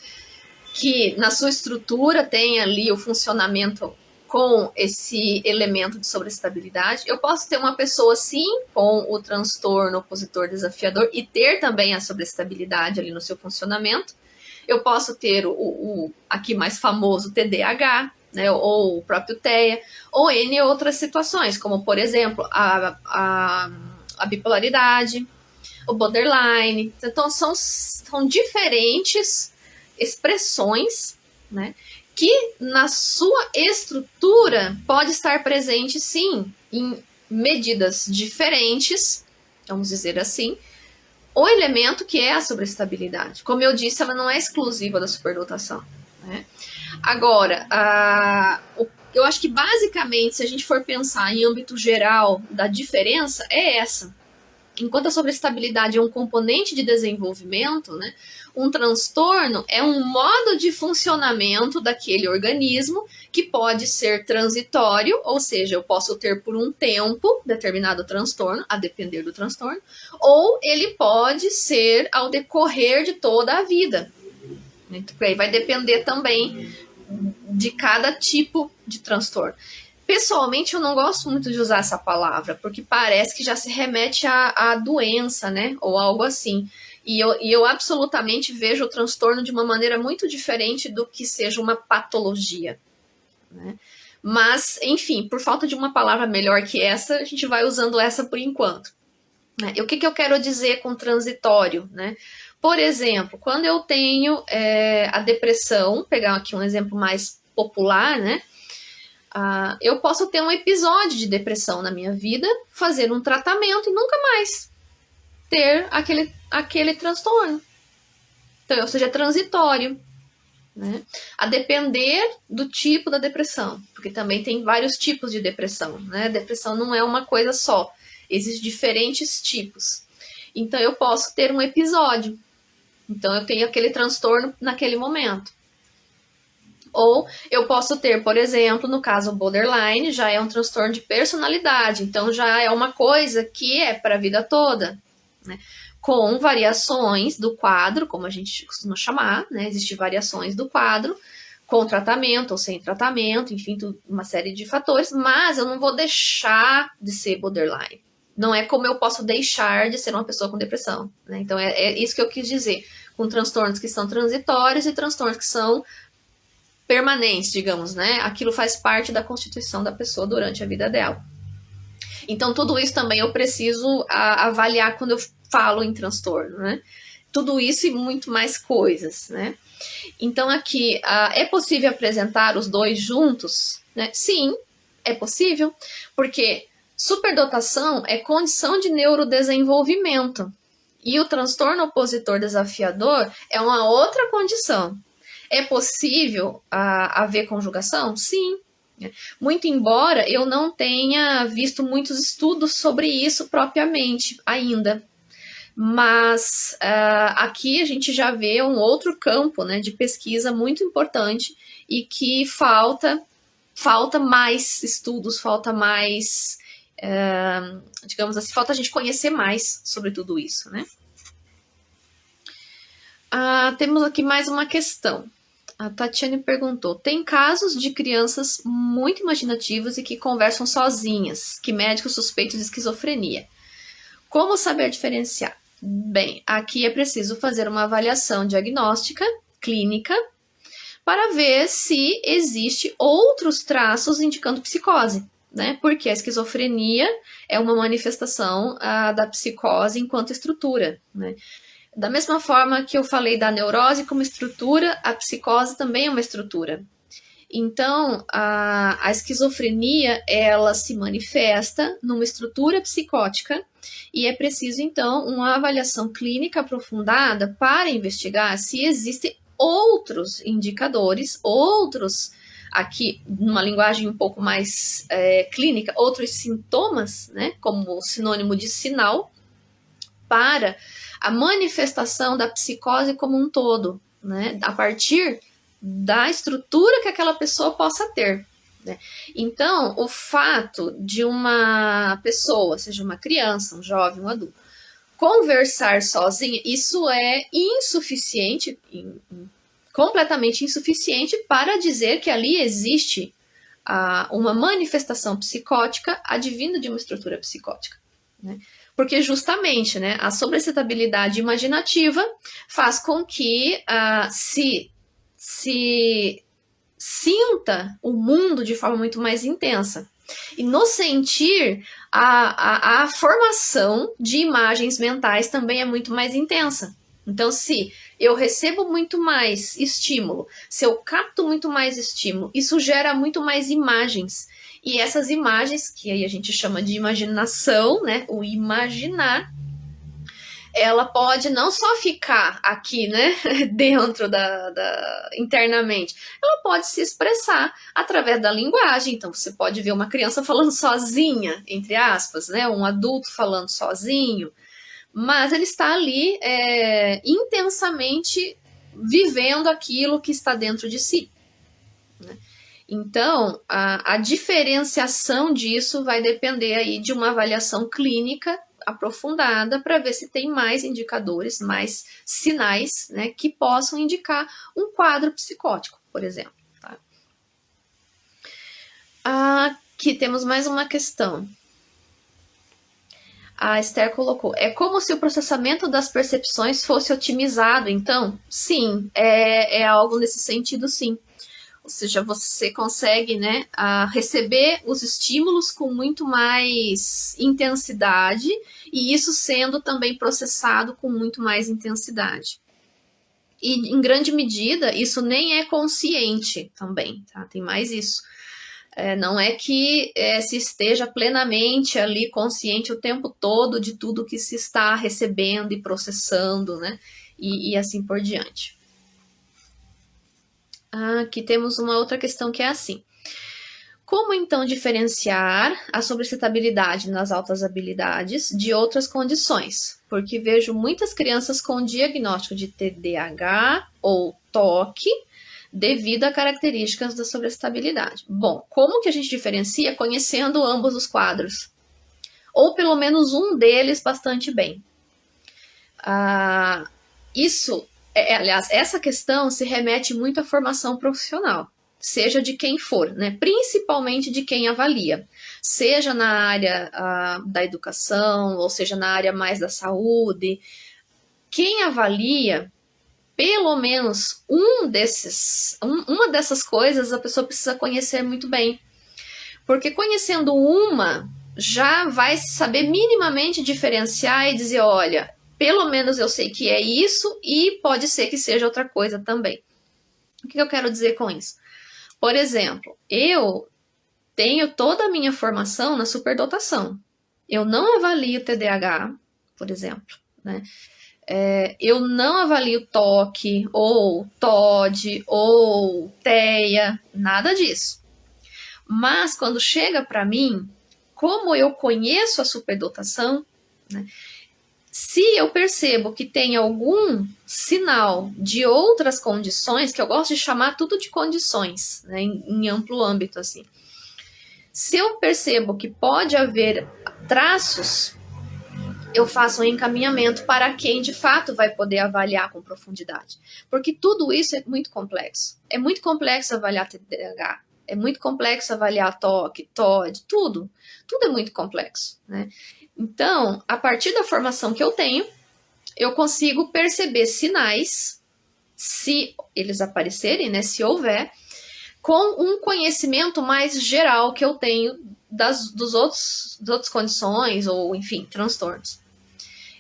que na sua estrutura tem ali o funcionamento com esse elemento de sobreestabilidade. Eu posso ter uma pessoa, sim, com o transtorno opositor desafiador e ter também a sobreestabilidade ali no seu funcionamento. Eu posso ter o aqui mais famoso TDAH, né, ou o próprio TEA, ou N outras situações, como, por exemplo, a bipolaridade, o borderline. Então, são diferentes expressões, né, que na sua estrutura pode estar presente, sim, em medidas diferentes, vamos dizer assim, o elemento que é a sobreestabilidade. Como eu disse, ela não é exclusiva da superdotação, né? Agora, eu acho que basicamente, se a gente for pensar em âmbito geral da diferença, é essa. Enquanto a sobreestabilidade é um componente de desenvolvimento, né, um transtorno é um modo de funcionamento daquele organismo que pode ser transitório, ou seja, eu posso ter por um tempo determinado transtorno, a depender do transtorno, ou ele pode ser ao decorrer de toda a vida. Então, aí vai depender também de cada tipo de transtorno. Pessoalmente, eu não gosto muito de usar essa palavra, porque parece que já se remete à doença, né? Ou algo assim. E eu absolutamente vejo o transtorno de uma maneira muito diferente do que seja uma patologia, né? Mas, enfim, por falta de uma palavra melhor que essa, a gente vai usando essa por enquanto. E o que eu quero dizer com transitório, né? Por exemplo, quando eu tenho a depressão, pegar aqui um exemplo mais popular, né? Eu posso ter um episódio de depressão na minha vida, fazer um tratamento e nunca mais ter aquele transtorno. Então, ou seja, é transitório, né? A depender do tipo da depressão, porque também tem vários tipos de depressão, né? Depressão não é uma coisa só, existem diferentes tipos. Então, eu posso ter um episódio. Então, eu tenho aquele transtorno naquele momento. Ou eu posso ter, por exemplo, no caso borderline, já é um transtorno de personalidade, então já é uma coisa que é para a vida toda, né? Com variações do quadro, como a gente costuma chamar, né? Existem variações do quadro, com tratamento ou sem tratamento, enfim, uma série de fatores, mas eu não vou deixar de ser borderline. Não é como eu posso deixar de ser uma pessoa com depressão, né? Então é isso que eu quis dizer, com transtornos que são transitórios e transtornos que são permanentes, digamos, né? Aquilo faz parte da constituição da pessoa durante a vida dela. Então, tudo isso também eu preciso avaliar quando eu falo em transtorno, né? Tudo isso e muito mais coisas, né? Então, aqui, é possível apresentar os dois juntos, né? Sim, é possível, porque superdotação é condição de neurodesenvolvimento e o transtorno opositor desafiador é uma outra condição. É possível haver conjugação? Sim. Muito embora eu não tenha visto muitos estudos sobre isso propriamente ainda. Mas aqui a gente já vê um outro campo, né, de pesquisa muito importante e que falta mais estudos, falta mais, digamos assim, falta a gente conhecer mais sobre tudo isso, né? Temos aqui mais uma questão. A Tatiane perguntou: tem casos de crianças muito imaginativas e que conversam sozinhas, que médicos suspeitam de esquizofrenia. Como saber diferenciar? Bem, aqui é preciso fazer uma avaliação diagnóstica, clínica, para ver se existe outros traços indicando psicose, né? Porque a esquizofrenia é uma manifestação da psicose enquanto estrutura, né? Da mesma forma que eu falei da neurose como estrutura, a psicose também é uma estrutura. Então, a esquizofrenia, ela se manifesta numa estrutura psicótica e é preciso, então, uma avaliação clínica aprofundada para investigar se existem outros indicadores, aqui, numa linguagem um pouco mais clínica, outros sintomas, né, como sinônimo de sinal, para a manifestação da psicose como um todo, né, a partir da estrutura que aquela pessoa possa ter. né? Então, o fato de uma pessoa, seja uma criança, um jovem, um adulto, conversar sozinha, isso é insuficiente, completamente insuficiente para dizer que ali existe uma manifestação psicótica advinda de uma estrutura psicótica, né? Porque justamente, né, a sobreexcitabilidade imaginativa faz com que se sinta o mundo de forma muito mais intensa. E no sentir, a formação de imagens mentais também é muito mais intensa. Então, se eu recebo muito mais estímulo, se eu capto muito mais estímulo, isso gera muito mais imagens. E essas imagens, que aí a gente chama de imaginação, né? O imaginar, ela pode não só ficar aqui, né, dentro internamente, ela pode se expressar através da linguagem. Então, você pode ver uma criança falando sozinha, entre aspas, né, um adulto falando sozinho, mas ele está ali intensamente vivendo aquilo que está dentro de si, né? Então, a diferenciação disso vai depender aí de uma avaliação clínica aprofundada para ver se tem mais indicadores, mais sinais, né, que possam indicar um quadro psicótico, por exemplo. Tá? Aqui temos mais uma questão. A Esther colocou, é como se o processamento das percepções fosse otimizado, então? Sim, é algo nesse sentido, sim. Ou seja, você consegue, né, receber os estímulos com muito mais intensidade e isso sendo também processado com muito mais intensidade. E, em grande medida, isso nem é consciente também, tá? Tem mais isso. Não é que se esteja plenamente ali consciente o tempo todo de tudo que se está recebendo e processando, né? E assim por diante. Aqui temos uma outra questão que é assim. Como então diferenciar a sobreexcitabilidade nas altas habilidades de outras condições? Porque vejo muitas crianças com diagnóstico de TDAH ou TOC devido a características da sobreexcitabilidade. Bom, como que a gente diferencia? Conhecendo ambos os quadros. Ou pelo menos um deles bastante bem. Aliás, essa questão se remete muito à formação profissional, seja de quem for, né? Principalmente de quem avalia, seja na área da educação, ou seja na área mais da saúde. Quem avalia, pelo menos uma dessas coisas a pessoa precisa conhecer muito bem, porque conhecendo uma, já vai saber minimamente diferenciar e dizer, olha, pelo menos eu sei que é isso e pode ser que seja outra coisa também. O que eu quero dizer com isso? Por exemplo, eu tenho toda a minha formação na superdotação. Eu não avalio TDAH, por exemplo, né? Eu não avalio TOC, ou TOD, ou TEA, nada disso. Mas quando chega para mim, como eu conheço a superdotação, né? Se eu percebo que tem algum sinal de outras condições, que eu gosto de chamar tudo de condições, né, em amplo âmbito, assim. Se eu percebo que pode haver traços, eu faço um encaminhamento para quem de fato vai poder avaliar com profundidade. Porque tudo isso é muito complexo. É muito complexo avaliar TDAH, é muito complexo avaliar TOC, TOD, tudo. Tudo é muito complexo, né? Então, a partir da formação que eu tenho, eu consigo perceber sinais, se eles aparecerem, né, se houver, com um conhecimento mais geral que eu tenho das outras condições, ou, enfim, transtornos.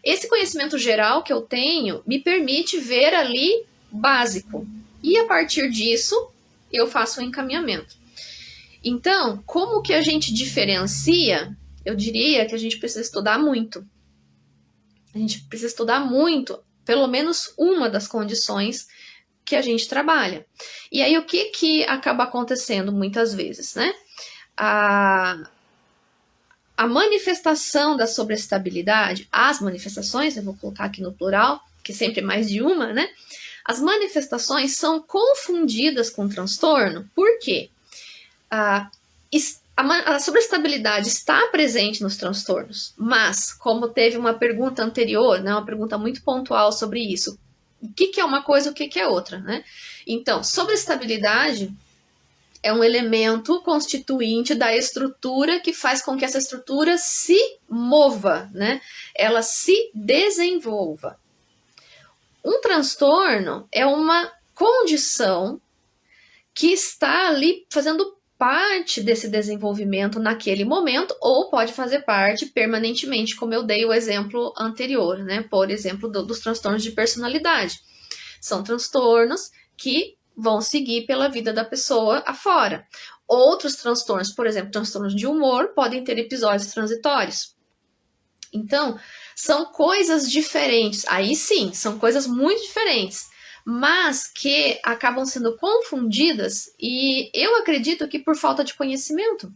Esse conhecimento geral que eu tenho me permite ver ali básico. E a partir disso, eu faço um encaminhamento. Então, como que a gente diferencia? Eu diria que a gente precisa estudar muito. A gente precisa estudar muito, pelo menos uma das condições que a gente trabalha. E aí, o que acaba acontecendo muitas vezes, né? A manifestação da sobreexcitabilidade, as manifestações, eu vou colocar aqui no plural, que sempre é mais de uma, né? As manifestações são confundidas com transtorno, por quê? A sobreestabilidade está presente nos transtornos, mas, como teve uma pergunta anterior, né, uma pergunta muito pontual sobre isso, o que é uma coisa e o que é outra, né? Então, sobreestabilidade é um elemento constituinte da estrutura que faz com que essa estrutura se mova, né? Ela se desenvolva. Um transtorno é uma condição que está ali fazendo parte desse desenvolvimento naquele momento, ou pode fazer parte permanentemente, como eu dei o exemplo anterior, né? Por exemplo, dos transtornos de personalidade. São transtornos que vão seguir pela vida da pessoa afora. Outros transtornos, por exemplo, transtornos de humor, podem ter episódios transitórios. Então, são coisas diferentes. Aí sim, são coisas muito diferentes, mas que acabam sendo confundidas, e eu acredito que por falta de conhecimento,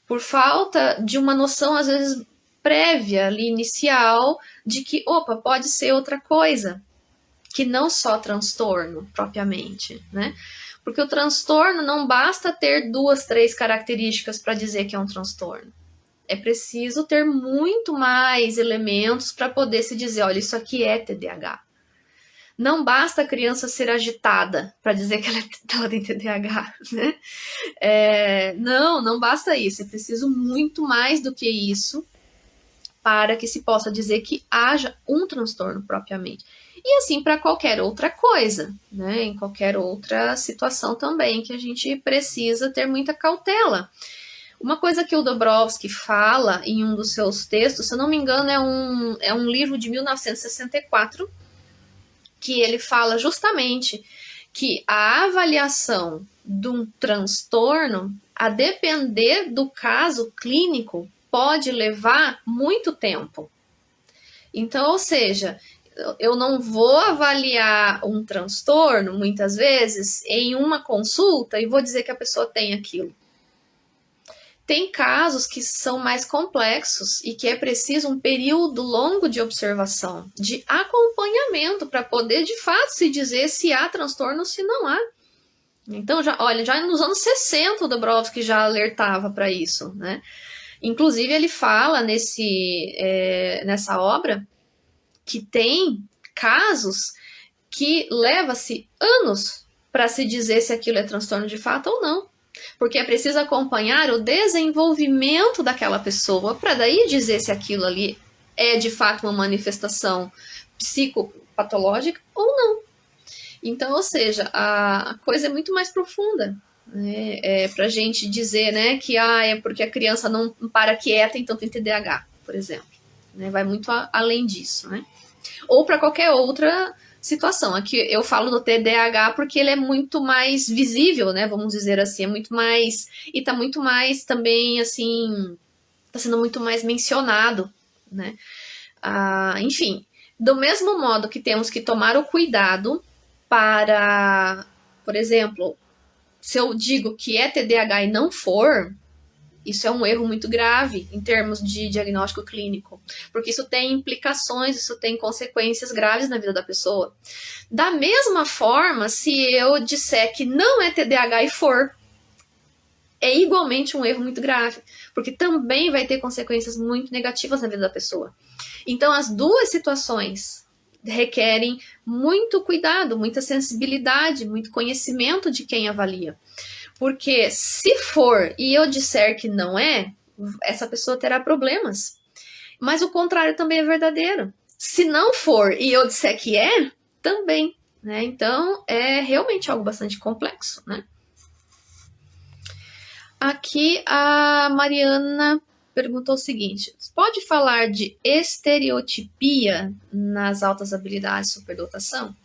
por falta de uma noção, às vezes, prévia, ali, inicial, de que, opa, pode ser outra coisa, que não só transtorno, propriamente, né? Porque o transtorno não basta ter 2, 3 características para dizer que é um transtorno. É preciso ter muito mais elementos para poder se dizer, olha, isso aqui é TDAH. Não basta a criança ser agitada para dizer que ela tem TDAH, né? Não basta isso. É preciso muito mais do que isso para que se possa dizer que haja um transtorno propriamente. E assim para qualquer outra coisa, né? Em qualquer outra situação também que a gente precisa ter muita cautela. Uma coisa que o Dobrowski fala em um dos seus textos, se eu não me engano, é um livro de 1964, que ele fala justamente que a avaliação de um transtorno, a depender do caso clínico, pode levar muito tempo. Então, ou seja, eu não vou avaliar um transtorno, muitas vezes, em uma consulta e vou dizer que a pessoa tem aquilo. Tem casos que são mais complexos e que é preciso um período longo de observação, de acompanhamento, para poder, de fato, se dizer se há transtorno ou se não há. Então, já nos anos 60 o Dobrowski já alertava para isso, né? Inclusive, ele fala nessa obra que tem casos que leva-se anos para se dizer se aquilo é transtorno de fato ou não. Porque é preciso acompanhar o desenvolvimento daquela pessoa para daí dizer se aquilo ali é de fato uma manifestação psicopatológica ou não. Então, ou seja, a coisa é muito mais profunda. Né? Para a gente dizer, né, que é porque a criança não para quieta, então tem TDAH, por exemplo. Né? Vai muito além disso. Né? Ou para qualquer outra situação. Aqui eu falo do TDAH porque ele é muito mais visível, né? Vamos dizer assim, é muito mais. E tá muito mais também, assim. Tá sendo muito mais mencionado, né? Enfim, do mesmo modo que temos que tomar o cuidado para, por exemplo, se eu digo que é TDAH e não for, isso é um erro muito grave em termos de diagnóstico clínico, porque isso tem implicações, isso tem consequências graves na vida da pessoa. Da mesma forma, se eu disser que não é TDAH e for, é igualmente um erro muito grave, porque também vai ter consequências muito negativas na vida da pessoa. Então, as duas situações requerem muito cuidado, muita sensibilidade, muito conhecimento de quem avalia. Porque se for e eu disser que não é, essa pessoa terá problemas. Mas o contrário também é verdadeiro. Se não for e eu disser que é, também. Né? Então, é realmente algo bastante complexo. Né? Aqui a Mariana perguntou o seguinte: pode falar de estereotipia nas altas habilidades de superdotação?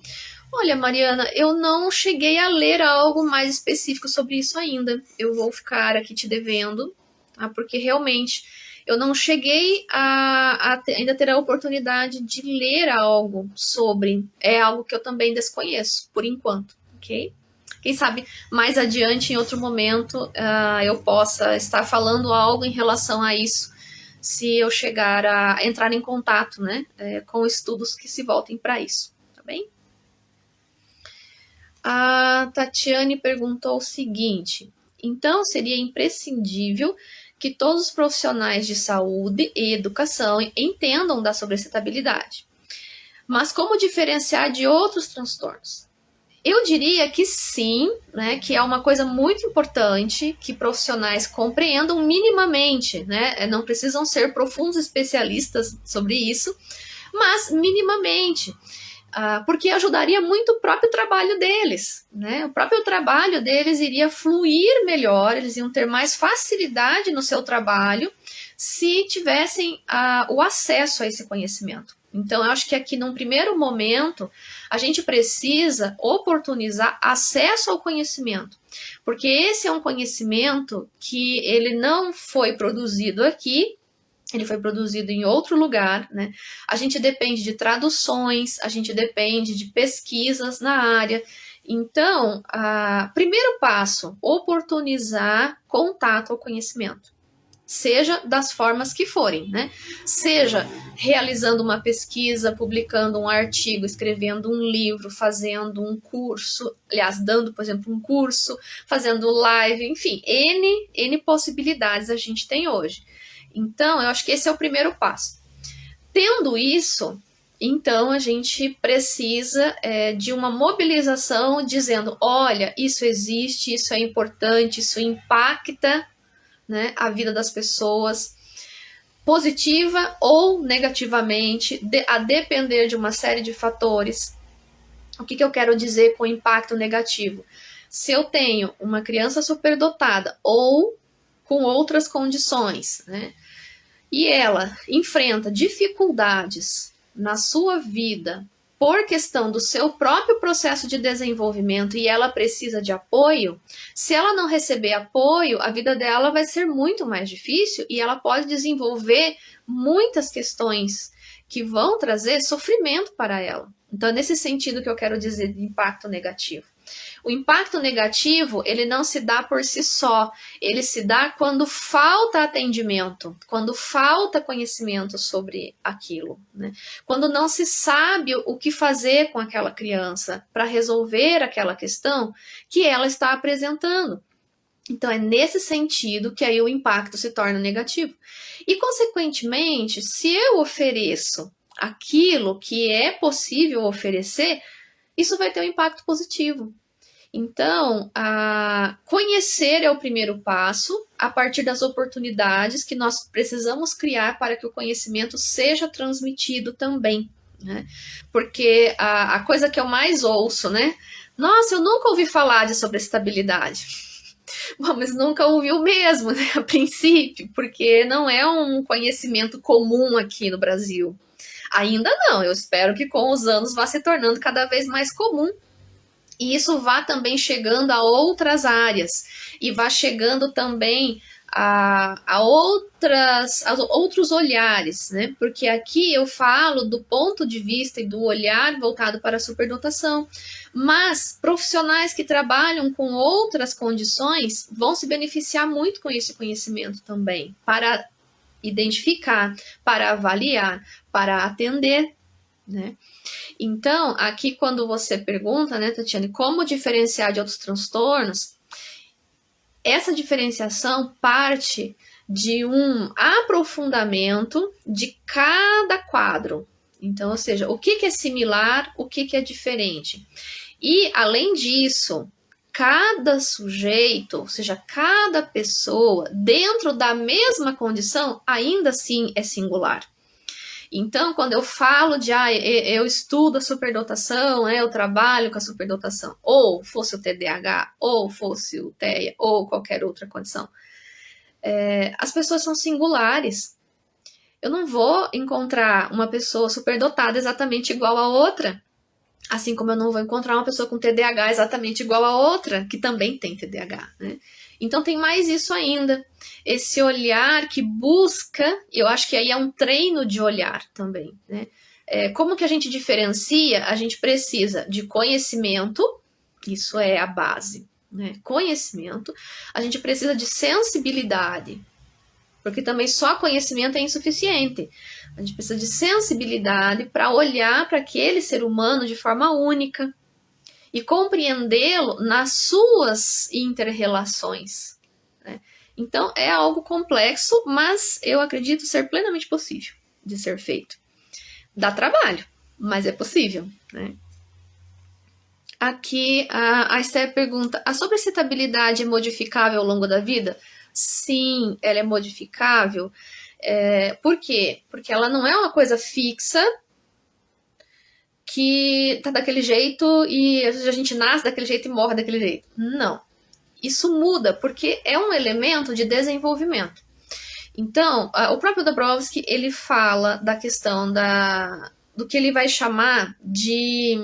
Olha, Mariana, eu não cheguei a ler algo mais específico sobre isso ainda. Eu vou ficar aqui te devendo, tá? Porque realmente eu não cheguei ainda ter a oportunidade de ler algo sobre. É algo que eu também desconheço, por enquanto, ok? Quem sabe mais adiante, em outro momento, eu possa estar falando algo em relação a isso, se eu chegar a entrar em contato, né, com estudos que se voltem para isso, tá bem? A Tatiane perguntou o seguinte: Então, seria imprescindível que todos os profissionais de saúde e educação entendam da sobressaltabilidade. Mas como diferenciar de outros transtornos? Eu diria que sim, né, que é uma coisa muito importante que profissionais compreendam minimamente, né, não precisam ser profundos especialistas sobre isso, mas minimamente, porque ajudaria muito o próprio trabalho deles, né, o próprio trabalho deles iria fluir melhor, eles iam ter mais facilidade no seu trabalho se tivessem o acesso a esse conhecimento. Então, eu acho que aqui, num primeiro momento, a gente precisa oportunizar acesso ao conhecimento, porque esse é um conhecimento que ele não foi produzido aqui, ele foi produzido em outro lugar, né? A gente depende de traduções, a gente depende de pesquisas na área. Então, primeiro passo, oportunizar contato ao conhecimento. Seja das formas que forem, né? Seja realizando uma pesquisa, publicando um artigo, escrevendo um livro, fazendo um curso, aliás, dando, por exemplo, um curso, fazendo live, enfim, N possibilidades a gente tem hoje. Então, eu acho que esse é o primeiro passo. Tendo isso, então a gente precisa de uma mobilização dizendo, olha, isso existe, isso é importante, isso impacta, né, a vida das pessoas, positiva ou negativamente, a depender de uma série de fatores. O que eu quero dizer com impacto negativo? Se eu tenho uma criança superdotada ou com outras condições, né, e ela enfrenta dificuldades na sua vida por questão do seu próprio processo de desenvolvimento e ela precisa de apoio, se ela não receber apoio, a vida dela vai ser muito mais difícil e ela pode desenvolver muitas questões que vão trazer sofrimento para ela. Então, é nesse sentido que eu quero dizer de impacto negativo. O impacto negativo, ele não se dá por si só, ele se dá quando falta atendimento, quando falta conhecimento sobre aquilo, né? Quando não se sabe o que fazer com aquela criança para resolver aquela questão que ela está apresentando. Então, é nesse sentido que aí o impacto se torna negativo. E, consequentemente, se eu ofereço aquilo que é possível oferecer, isso vai ter um impacto positivo. Então, conhecer é o primeiro passo, a partir das oportunidades que nós precisamos criar para que o conhecimento seja transmitido também, né? Porque a coisa que eu mais ouço, né? Nossa, eu nunca ouvi falar de sobressaltabilidade. Bom, mas nunca ouviu mesmo, né? A princípio, porque não é um conhecimento comum aqui no Brasil. Ainda não, eu espero que com os anos vá se tornando cada vez mais comum. E isso vá também chegando a outras áreas e vá chegando também a outros olhares, né? Porque aqui eu falo do ponto de vista e do olhar voltado para a superdotação, mas profissionais que trabalham com outras condições vão se beneficiar muito com esse conhecimento também, para identificar, para avaliar, para atender, né? Então, aqui quando você pergunta, né, Tatiane, como diferenciar de outros transtornos, essa diferenciação parte de um aprofundamento de cada quadro. Então, ou seja, o que é similar, o que é diferente. E, além disso, cada sujeito, ou seja, cada pessoa, dentro da mesma condição, ainda assim é singular. Então, quando eu falo de eu estudo a superdotação, eu trabalho com a superdotação, ou fosse o TDAH, ou fosse o TEA, ou qualquer outra condição, as pessoas são singulares. Eu não vou encontrar uma pessoa superdotada exatamente igual a outra, assim como eu não vou encontrar uma pessoa com TDAH exatamente igual a outra, que também tem TDAH, né? Então tem mais isso ainda, esse olhar que busca, eu acho que aí é um treino de olhar também, né? Como que a gente diferencia? A gente precisa de conhecimento, isso é a base, né? Conhecimento, a gente precisa de sensibilidade, porque também só conhecimento é insuficiente. A gente precisa de sensibilidade para olhar para aquele ser humano de forma única e compreendê-lo nas suas interrelações, né? Então, é algo complexo, mas eu acredito ser plenamente possível de ser feito. Dá trabalho, mas é possível, né? Aqui a Esther pergunta: a sobreexcitabilidade é modificável ao longo da vida? Sim, ela é modificável. Por quê? Porque ela não é uma coisa fixa que tá daquele jeito e a gente nasce daquele jeito e morre daquele jeito. Não. Isso muda porque é um elemento de desenvolvimento. Então, o próprio Dabrowski, ele fala da questão do que ele vai chamar de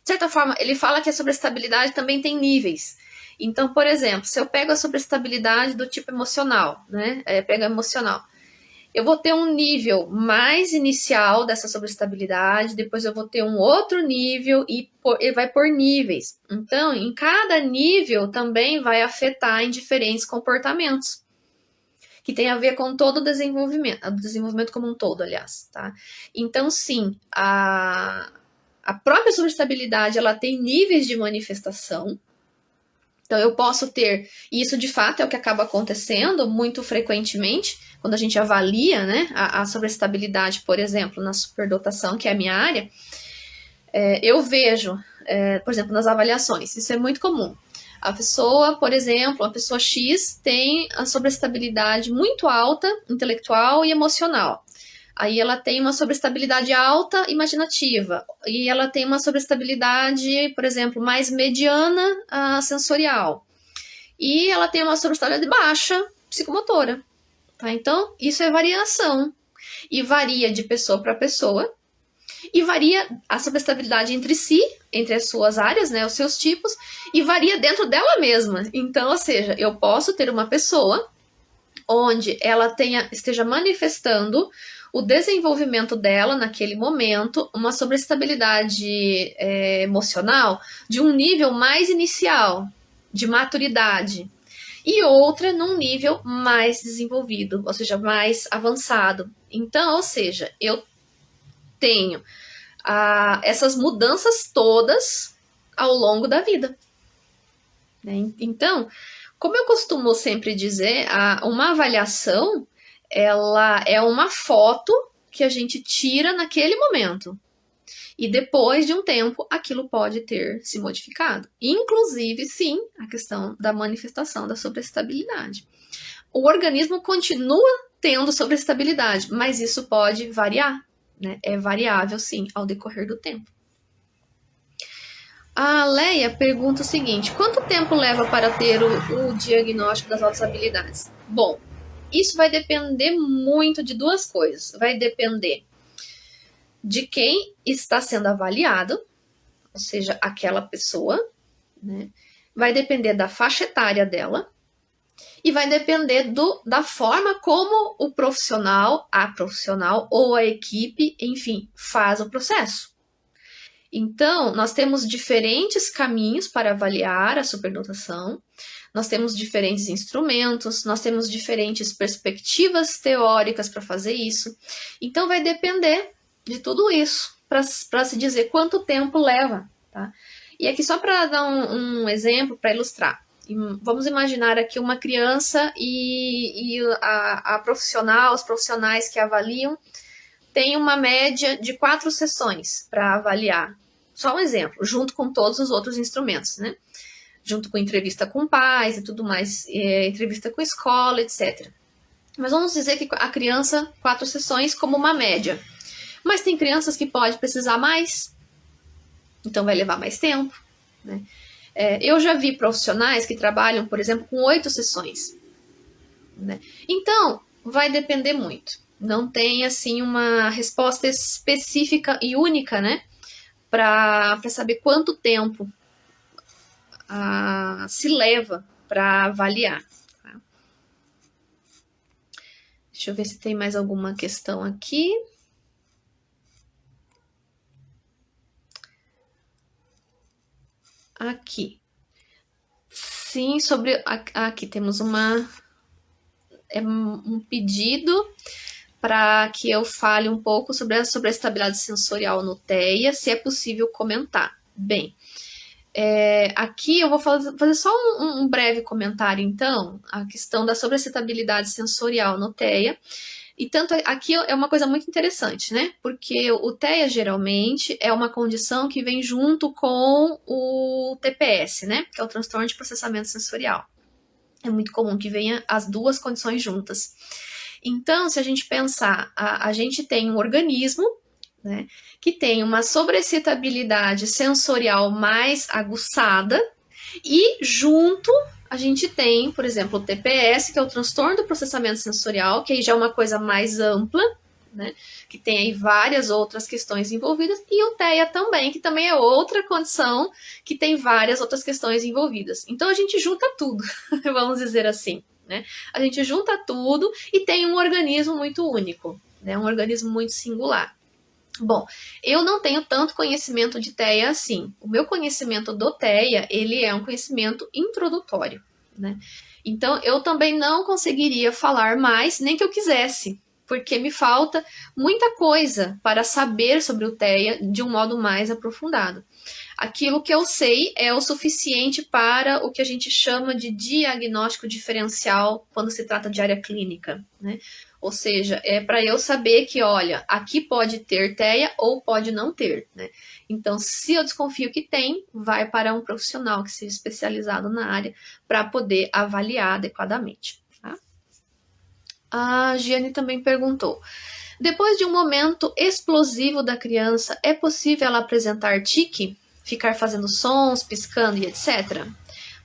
certa forma, ele fala que a sobreestabilidade também tem níveis. Então, por exemplo, se eu pego a sobreestabilidade do tipo emocional, né? Pego emocional. Eu vou ter um nível mais inicial dessa sobreestabilidade, depois eu vou ter um outro nível e vai por níveis. Então, em cada nível também vai afetar em diferentes comportamentos, que tem a ver com todo o desenvolvimento como um todo, aliás, tá? Então, sim, a própria sobreestabilidade, ela tem níveis de manifestação. Então, eu posso ter, e isso de fato é o que acaba acontecendo muito frequentemente, quando a gente avalia, né, a sobreestabilidade, por exemplo, na superdotação, que é a minha área, eu vejo, por exemplo, nas avaliações, isso é muito comum. A pessoa, por exemplo, a pessoa X tem a sobreestabilidade muito alta, intelectual e emocional. Aí ela tem uma sobreestabilidade alta imaginativa. E ela tem uma sobreestabilidade, por exemplo, mais mediana sensorial. E ela tem uma sobreestabilidade baixa psicomotora. Tá? Então, isso é variação. E varia de pessoa para pessoa. E varia a sobreestabilidade entre si, entre as suas áreas, né, os seus tipos, e varia dentro dela mesma. Então, ou seja, eu posso ter uma pessoa onde ela esteja manifestando o desenvolvimento dela naquele momento, uma sobreestabilidade emocional de um nível mais inicial, de maturidade, e outra num nível mais desenvolvido, ou seja, mais avançado. Então, ou seja, eu tenho essas mudanças todas ao longo da vida. Então, como eu costumo sempre dizer, uma avaliação, ela é uma foto que a gente tira naquele momento. E depois de um tempo, aquilo pode ter se modificado. Inclusive, sim, a questão da manifestação da sobreestabilidade. O organismo continua tendo sobreestabilidade, mas isso pode variar, né? É variável, sim, ao decorrer do tempo. A Leia pergunta o seguinte: quanto tempo leva para ter o diagnóstico das altas habilidades? Bom, isso vai depender muito de duas coisas. Vai depender de quem está sendo avaliado, ou seja, aquela pessoa, né? Vai depender da faixa etária dela e vai depender da forma como o profissional, a profissional ou a equipe, enfim, faz o processo. Então, nós temos diferentes caminhos para avaliar a superdotação, nós temos diferentes instrumentos, nós temos diferentes perspectivas teóricas para fazer isso. Então, vai depender de tudo isso para se dizer quanto tempo leva. Tá? E aqui, só para dar um exemplo, para ilustrar. Vamos imaginar aqui uma criança e a profissional, os profissionais que avaliam, tem uma média de 4 sessões para avaliar. Só um exemplo, junto com todos os outros instrumentos, né? Junto com entrevista com pais e tudo mais, entrevista com escola, etc. Mas vamos dizer que a criança, 4 sessões como uma média. Mas tem crianças que pode precisar mais, então vai levar mais tempo, né? Eu já vi profissionais que trabalham, por exemplo, com 8 sessões. Né? Então, vai depender muito. Não tem, assim, uma resposta específica e única, né? Para saber quanto tempo se leva para avaliar. Tá? Deixa eu ver se tem mais alguma questão aqui. Aqui. Sim, sobre... Aqui temos um pedido para que eu fale um pouco sobre a estabilidade sensorial no TEA, se é possível comentar. Bem, Aqui eu vou fazer só um breve comentário, então, a questão da sobrecitabilidade sensorial no TEA. E tanto aqui é uma coisa muito interessante, né? Porque o TEA geralmente é uma condição que vem junto com o TPS, né? Que é o transtorno de processamento sensorial. É muito comum que venha as duas condições juntas. Então, se a gente pensar, a gente tem um organismo, né, que tem uma sobrecitabilidade sensorial mais aguçada, e junto a gente tem, por exemplo, o TPS, que é o transtorno do processamento sensorial, que aí já é uma coisa mais ampla, né, que tem aí várias outras questões envolvidas, e o TEA também, que também é outra condição que tem várias outras questões envolvidas. Então a gente junta tudo, vamos dizer assim, né? A gente junta tudo e tem um organismo muito único, né? Um organismo muito singular. Bom, eu não tenho tanto conhecimento de TEA assim. O meu conhecimento do TEA, ele é um conhecimento introdutório, né? Então, eu também não conseguiria falar mais, nem que eu quisesse, porque me falta muita coisa para saber sobre o TEA de um modo mais aprofundado. Aquilo que eu sei é o suficiente para o que a gente chama de diagnóstico diferencial quando se trata de área clínica, né? Ou seja, é para eu saber que, olha, aqui pode ter TEA ou pode não ter, né? Então, se eu desconfio que tem, vai para um profissional que seja especializado na área para poder avaliar adequadamente, tá? A Giane também perguntou: depois de um momento explosivo da criança, é possível ela apresentar tique? Ficar fazendo sons, piscando e etc?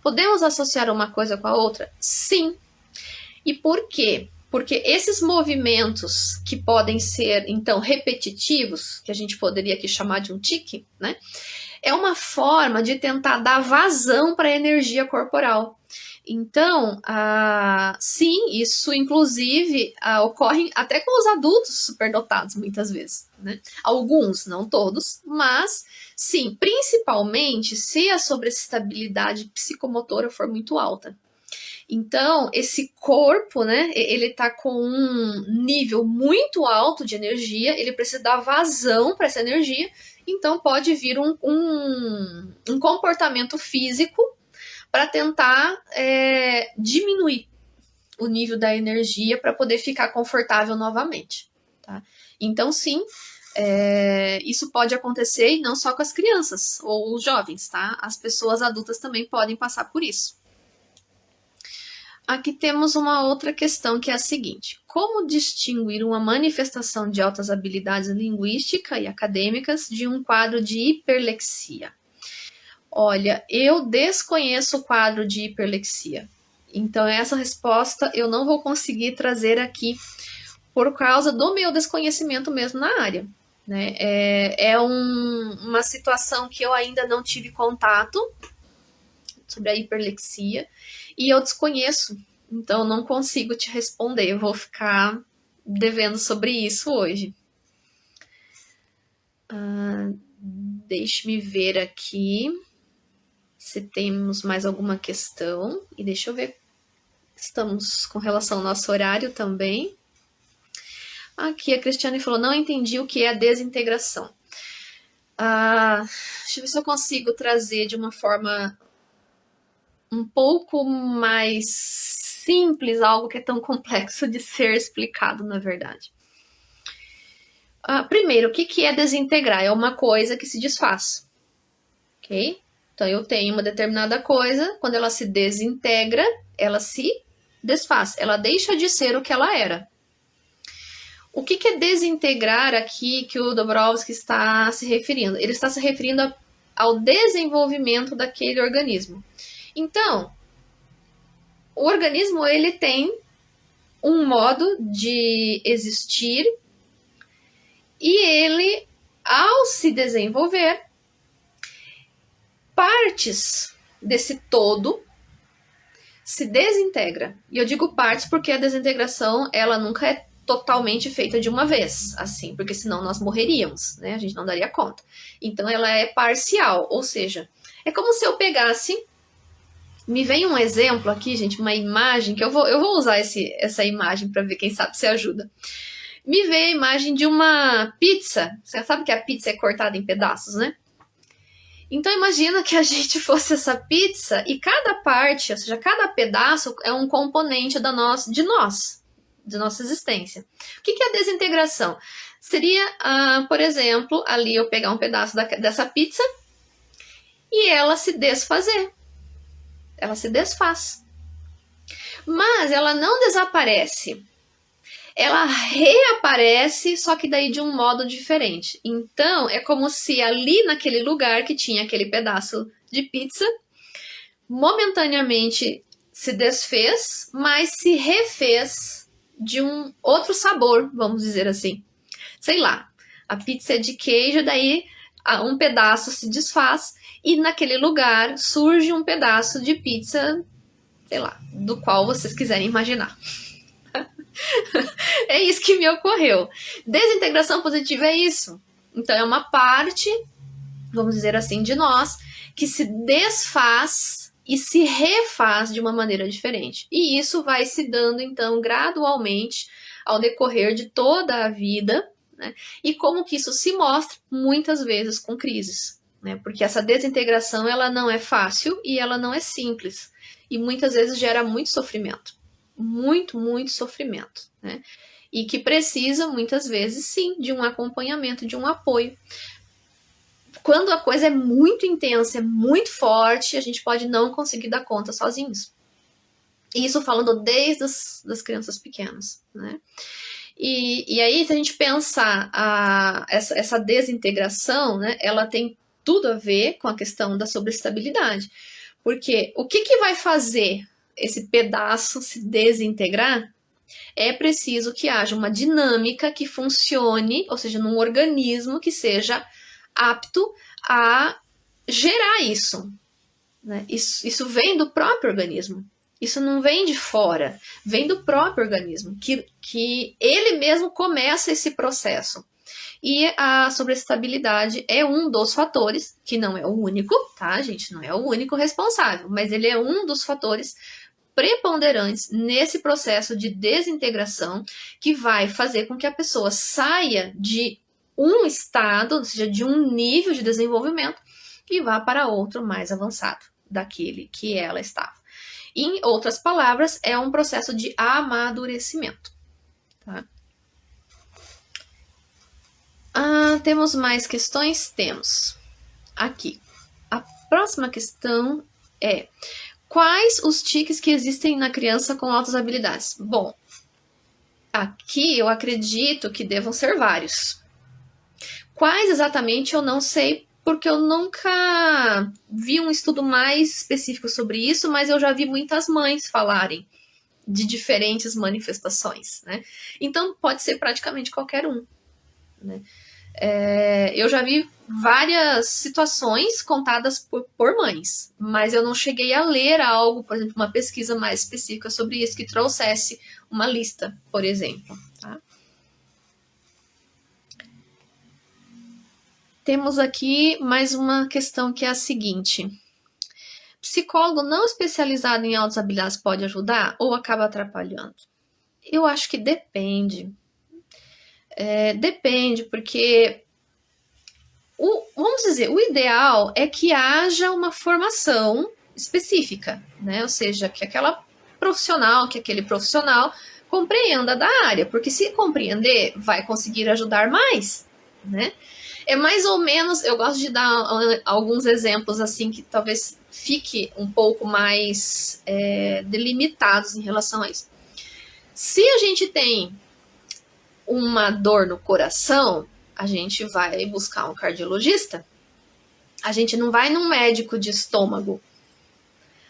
Podemos associar uma coisa com a outra? Sim. E por quê? Porque esses movimentos que podem ser, então, repetitivos, que a gente poderia aqui chamar de um tique, né? É uma forma de tentar dar vazão para a energia corporal. Então, sim, isso inclusive ocorre até com os adultos superdotados, muitas vezes, né? Alguns, não todos, mas sim, principalmente se a sobrecitabilidade psicomotora for muito alta. Então, esse corpo, né, ele tá com um nível muito alto de energia, ele precisa dar vazão para essa energia, então pode vir um comportamento físico para tentar diminuir o nível da energia para poder ficar confortável novamente, tá? Então, sim, isso pode acontecer e não só com as crianças ou os jovens, tá? As pessoas adultas também podem passar por isso. Aqui temos uma outra questão que é a seguinte: como distinguir uma manifestação de altas habilidades linguísticas e acadêmicas de um quadro de hiperlexia? Olha, eu desconheço o quadro de hiperlexia. Então, essa resposta eu não vou conseguir trazer aqui por causa do meu desconhecimento mesmo na área, né? Uma situação que eu ainda não tive contato sobre a hiperlexia e eu desconheço, então não consigo te responder. Eu vou ficar devendo sobre isso hoje. Deixe-me ver aqui se temos mais alguma questão. E deixa eu ver. Estamos com relação ao nosso horário também. Aqui a Cristiane falou: não entendi o que é a desintegração. Deixa eu ver se eu consigo trazer de uma forma um pouco mais simples algo que é tão complexo de ser explicado, na verdade. Primeiro, o que é desintegrar? É uma coisa que se desfaz, ok? Então, eu tenho uma determinada coisa, quando ela se desintegra, ela se desfaz, ela deixa de ser o que ela era. O que é desintegrar aqui que o Dobrowski está se referindo? Ele está se referindo ao desenvolvimento daquele organismo. Então, o organismo ele tem um modo de existir e ele, ao se desenvolver, partes desse todo se desintegra. E eu digo partes porque a desintegração ela nunca é totalmente feita de uma vez, assim, porque senão nós morreríamos, né? A gente não daria conta. Então ela é parcial, ou seja, é como se eu pegasse. Me vem um exemplo aqui, gente, uma imagem, que eu vou usar essa imagem para ver, quem sabe se ajuda. Me veio a imagem de uma pizza. Você sabe que a pizza é cortada em pedaços, né? Então imagina que a gente fosse essa pizza e cada parte, ou seja, cada pedaço é um componente de nossa existência. O que é a desintegração? Seria, por exemplo, ali eu pegar um pedaço dessa pizza e ela se desfazer. Ela se desfaz. Mas ela não desaparece. Ela reaparece, só que daí de um modo diferente. Então, é como se ali naquele lugar que tinha aquele pedaço de pizza, momentaneamente se desfez, mas se refez de um outro sabor, vamos dizer assim. Sei lá, a pizza é de queijo, daí um pedaço se desfaz e naquele lugar surge um pedaço de pizza, sei lá, do qual vocês quiserem imaginar. É isso que me ocorreu. Desintegração positiva é isso. Então, é uma parte, vamos dizer assim, de nós que se desfaz e se refaz de uma maneira diferente. E isso vai se dando, então, gradualmente ao decorrer de toda a vida, né? E como que isso se mostra? Muitas vezes com crises, né? Porque essa desintegração, ela não é fácil e ela não é simples. E muitas vezes gera muito sofrimento. Muito, muito sofrimento, né? E que precisa, muitas vezes, sim, de um acompanhamento, de um apoio. Quando a coisa é muito intensa, é muito forte, a gente pode não conseguir dar conta sozinhos. E isso falando desde das crianças pequenas, né? E aí, se a gente pensar essa desintegração, né, ela tem tudo a ver com a questão da sobreestabilidade. Porque o que vai fazer esse pedaço se desintegrar? É preciso que haja uma dinâmica que funcione, ou seja, num organismo que seja apto a gerar isso, né? Isso vem do próprio organismo. Isso não vem de fora, vem do próprio organismo, que ele mesmo começa esse processo. E a sobreestabilidade é um dos fatores, que não é o único, tá, gente? Não é o único responsável, mas ele é um dos fatores preponderantes nesse processo de desintegração que vai fazer com que a pessoa saia de um estado, ou seja, de um nível de desenvolvimento e vá para outro mais avançado daquele que ela estava. Em outras palavras, é um processo de amadurecimento. Tá? Temos mais questões? Temos. Aqui. A próxima questão é: quais os tiques que existem na criança com altas habilidades? Bom, aqui eu acredito que devam ser vários. Quais exatamente eu não sei, porque eu nunca vi um estudo mais específico sobre isso, mas eu já vi muitas mães falarem de diferentes manifestações, né? Então pode ser praticamente qualquer um, né? Eu já vi várias situações contadas por mães, mas eu não cheguei a ler algo, por exemplo, uma pesquisa mais específica sobre isso, que trouxesse uma lista, por exemplo. Tá? Temos aqui mais uma questão que é a seguinte: psicólogo não especializado em altas habilidades pode ajudar ou acaba atrapalhando? Eu acho que depende. Depende, porque vamos dizer, o ideal é que haja uma formação específica, né? Ou seja, que aquele profissional compreenda da área, porque se compreender, vai conseguir ajudar mais, né? É mais ou menos, eu gosto de dar alguns exemplos assim que talvez fique um pouco mais delimitados em relação a isso. Se a gente tem uma dor no coração, a gente vai buscar um cardiologista. A gente não vai num médico de estômago.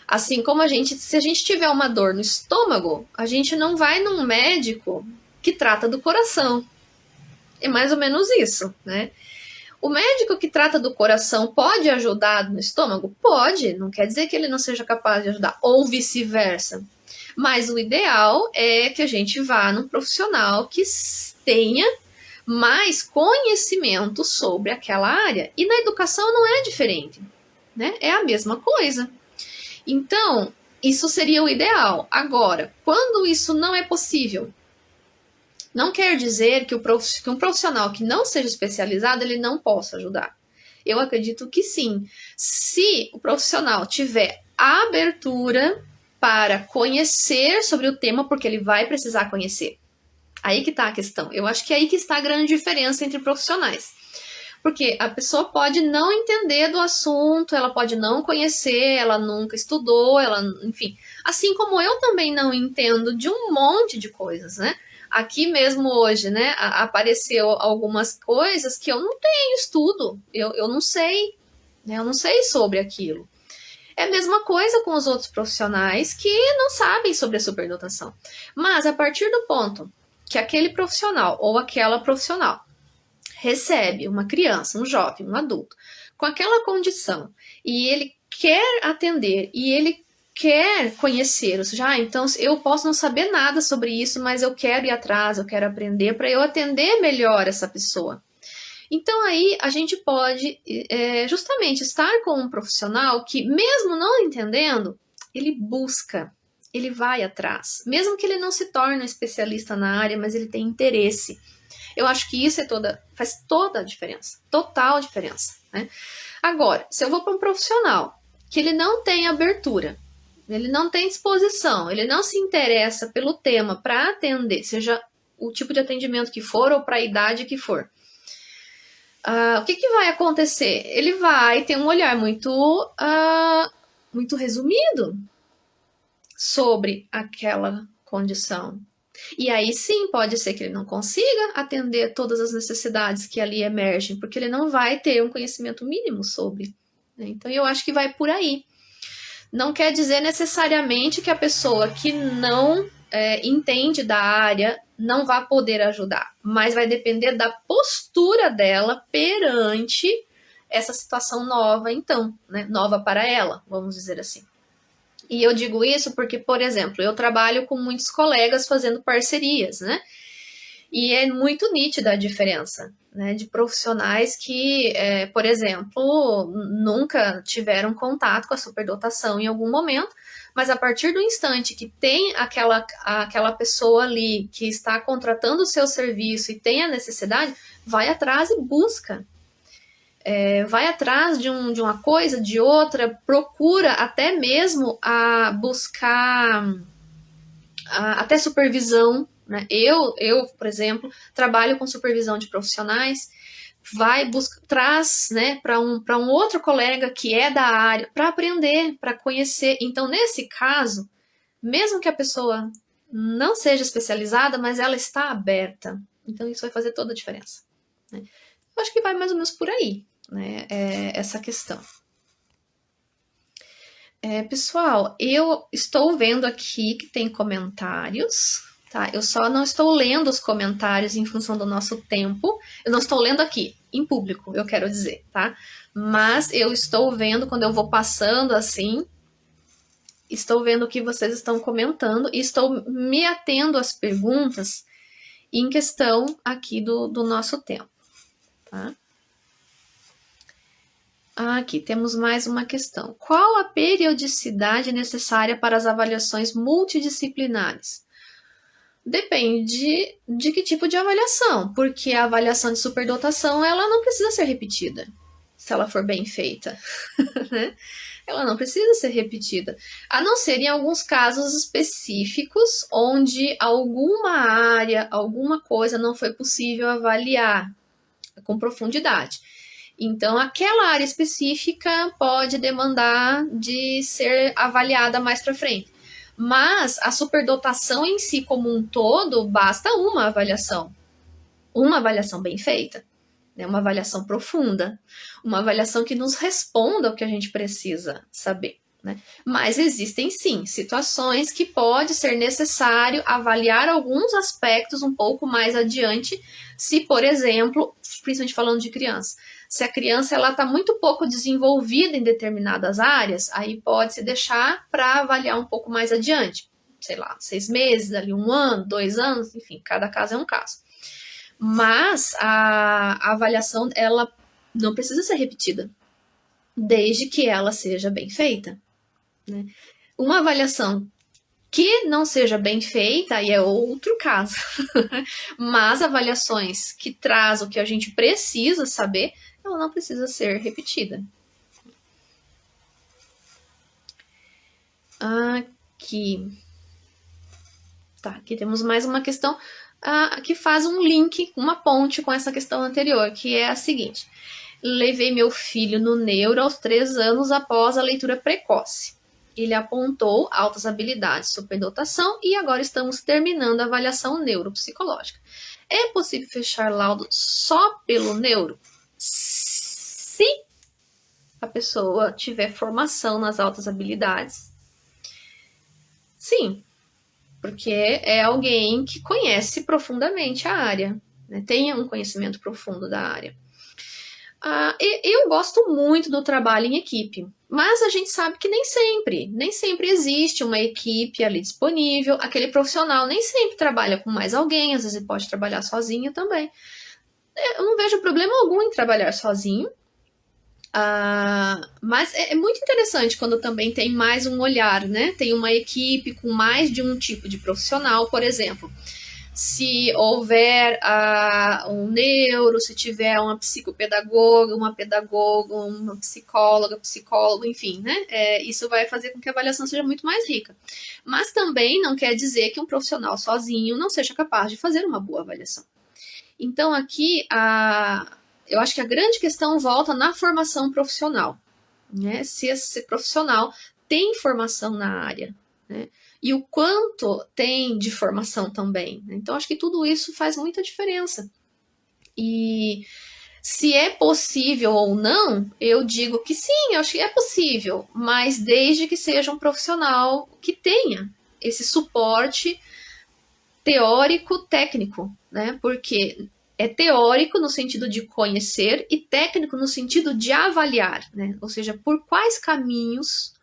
Assim como se a gente tiver uma dor no estômago, a gente não vai num médico que trata do coração. É mais ou menos isso, né? O médico que trata do coração pode ajudar no estômago? Pode, não quer dizer que ele não seja capaz de ajudar, ou vice-versa. Mas o ideal é que a gente vá num profissional que tenha mais conhecimento sobre aquela área. E na educação não é diferente, né? É a mesma coisa. Então, isso seria o ideal. Agora, quando isso não é possível, não quer dizer que um profissional que não seja especializado, ele não possa ajudar. Eu acredito que sim. Se o profissional tiver abertura para conhecer sobre o tema, porque ele vai precisar conhecer. Aí que está a questão. Eu acho que é aí que está a grande diferença entre profissionais. Porque a pessoa pode não entender do assunto, ela pode não conhecer, ela nunca estudou, ela, enfim. Assim como eu também não entendo de um monte de coisas, né? Aqui mesmo hoje, né, apareceu algumas coisas que eu não tenho estudo, eu não sei, né, eu não sei sobre aquilo. É a mesma coisa com os outros profissionais que não sabem sobre a superdotação. Mas a partir do ponto que aquele profissional ou aquela profissional recebe uma criança, um jovem, um adulto, com aquela condição, e ele quer atender, e ele quer conhecer, ou seja, então eu posso não saber nada sobre isso, mas eu quero ir atrás, eu quero aprender para eu atender melhor essa pessoa. Então aí a gente pode justamente estar com um profissional que, mesmo não entendendo, ele busca, ele vai atrás, mesmo que ele não se torne um especialista na área, mas ele tem interesse. Eu acho que isso faz toda a diferença, total diferença, né? Agora, se eu vou para um profissional que ele não tem abertura, ele não tem disposição, ele não se interessa pelo tema para atender, seja o tipo de atendimento que for ou para a idade que for, o que vai acontecer? Ele vai ter um olhar muito resumido sobre aquela condição. E aí sim, pode ser que ele não consiga atender todas as necessidades que ali emergem, porque ele não vai ter um conhecimento mínimo sobre. Né? Então eu acho que vai por aí. Não quer dizer necessariamente que a pessoa que não entende da área não vai poder ajudar, mas vai depender da postura dela perante essa situação nova, então, né? Nova para ela, vamos dizer assim. E eu digo isso porque, por exemplo, eu trabalho com muitos colegas fazendo parcerias, né? E é muito nítida a diferença, né, de profissionais que, por exemplo, nunca tiveram contato com a superdotação em algum momento, mas a partir do instante que tem aquela pessoa ali que está contratando o seu serviço e tem a necessidade, vai atrás e busca. Vai atrás de uma coisa, de outra, procura até mesmo buscar até supervisão. Né? Eu, por exemplo, trabalho com supervisão de profissionais, traz, né, para um outro colega que é da área, para aprender, para conhecer. Então, nesse caso, mesmo que a pessoa não seja especializada, mas ela está aberta. Então, isso vai fazer toda a diferença. Né? Eu acho que vai mais ou menos por aí, né, essa questão. Pessoal, eu estou vendo aqui que tem comentários, tá? Eu só não estou lendo os comentários em função do nosso tempo. Eu não estou lendo aqui, em público, eu quero dizer, tá? Mas eu estou vendo quando eu vou passando assim, estou vendo o que vocês estão comentando e estou me atendo às perguntas em questão aqui do nosso tempo, tá? Aqui temos mais uma questão. Qual a periodicidade necessária para as avaliações multidisciplinares? Depende de que tipo de avaliação, porque a avaliação de superdotação ela não precisa ser repetida, se ela for bem feita. Né? Ela não precisa ser repetida, a não ser em alguns casos específicos onde alguma área, alguma coisa não foi possível avaliar com profundidade. Então, aquela área específica pode demandar de ser avaliada mais para frente. Mas a superdotação em si como um todo, basta uma avaliação bem feita, né? Uma avaliação profunda, uma avaliação que nos responda o que a gente precisa saber. Né? Mas existem sim situações que pode ser necessário avaliar alguns aspectos um pouco mais adiante, se, por exemplo, principalmente falando de criança, se a criança está muito pouco desenvolvida em determinadas áreas, aí pode se deixar para avaliar um pouco mais adiante, sei lá, 6 meses, ali 1 ano, 2 anos, enfim, cada caso é um caso. Mas a avaliação, ela não precisa ser repetida, desde que ela seja bem feita. Né? Uma avaliação que não seja bem feita, aí é outro caso. Mas avaliações que trazem o que a gente precisa saber, ela não precisa ser repetida. Aqui. Tá, aqui temos mais uma questão que faz um link, uma ponte com essa questão anterior, que é a seguinte. Levei meu filho no neuro aos 3 anos após a leitura precoce. Ele apontou altas habilidades, superdotação e agora estamos terminando a avaliação neuropsicológica. É possível fechar laudo só pelo neuro? Se a pessoa tiver formação nas altas habilidades, sim, porque é alguém que conhece profundamente a área, né? Tem um conhecimento profundo da área. Eu gosto muito do trabalho em equipe, mas a gente sabe que nem sempre existe uma equipe ali disponível. Aquele profissional nem sempre trabalha com mais alguém, às vezes ele pode trabalhar sozinho também. Eu não vejo problema algum em trabalhar sozinho, mas é muito interessante quando também tem mais um olhar, né? Tem uma equipe com mais de um tipo de profissional, por exemplo. Se houver um neuro, se tiver uma psicopedagoga, uma pedagoga, uma psicóloga, psicólogo, enfim, né? Isso vai fazer com que a avaliação seja muito mais rica. Mas também não quer dizer que um profissional sozinho não seja capaz de fazer uma boa avaliação. Então, aqui, eu acho que a grande questão volta na formação profissional, né? Se esse profissional tem formação na área, né? E o quanto tem de formação também. Né? Então, acho que tudo isso faz muita diferença. E se é possível ou não, eu digo que sim, eu acho que é possível, mas desde que seja um profissional que tenha esse suporte teórico-técnico, né? Porque é teórico no sentido de conhecer e técnico no sentido de avaliar, né? Ou seja, por quais caminhos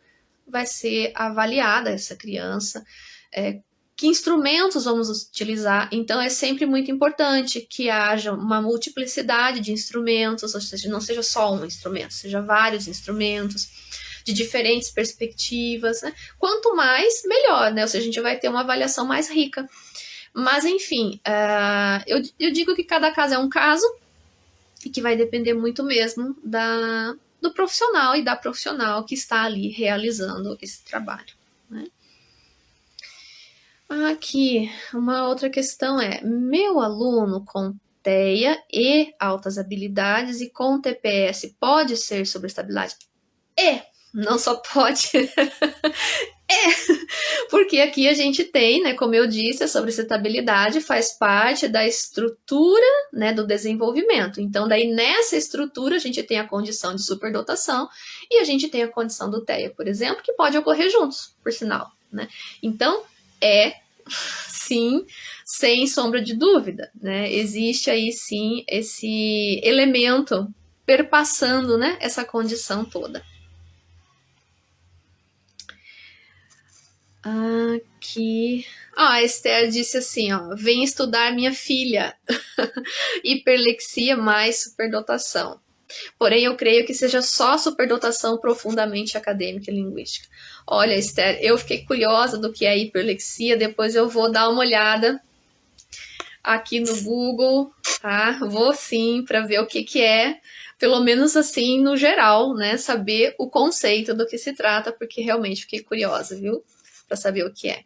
vai ser avaliada essa criança, que instrumentos vamos utilizar. Então, é sempre muito importante que haja uma multiplicidade de instrumentos, ou seja, não seja só um instrumento, seja vários instrumentos, de diferentes perspectivas. Né? Quanto mais, melhor, né? Ou seja, a gente vai ter uma avaliação mais rica. Mas, enfim, eu digo que cada caso é um caso e que vai depender muito mesmo do profissional e da profissional que está ali realizando esse trabalho. Né? Aqui, uma outra questão meu aluno com TEA e altas habilidades e com TPS pode ser sobre estabilidade? Não só pode, porque aqui a gente tem, né, como eu disse, a sobressetabilidade faz parte da estrutura, né, do desenvolvimento. Então, daí nessa estrutura a gente tem a condição de superdotação e a gente tem a condição do TEA, por exemplo, que pode ocorrer juntos, por sinal. Né? Então, sim, sem sombra de dúvida, né? Existe aí sim esse elemento perpassando, né, essa condição toda. Aqui. A Esther disse assim, vem estudar minha filha. Hiperlexia mais superdotação. Porém, eu creio que seja só superdotação profundamente acadêmica e linguística. Olha, Esther, eu fiquei curiosa do que é hiperlexia, depois eu vou dar uma olhada aqui no Google, tá? Vou sim, para ver o que é, pelo menos assim, no geral, né? Saber o conceito do que se trata, porque realmente fiquei curiosa, viu? Para saber o que é.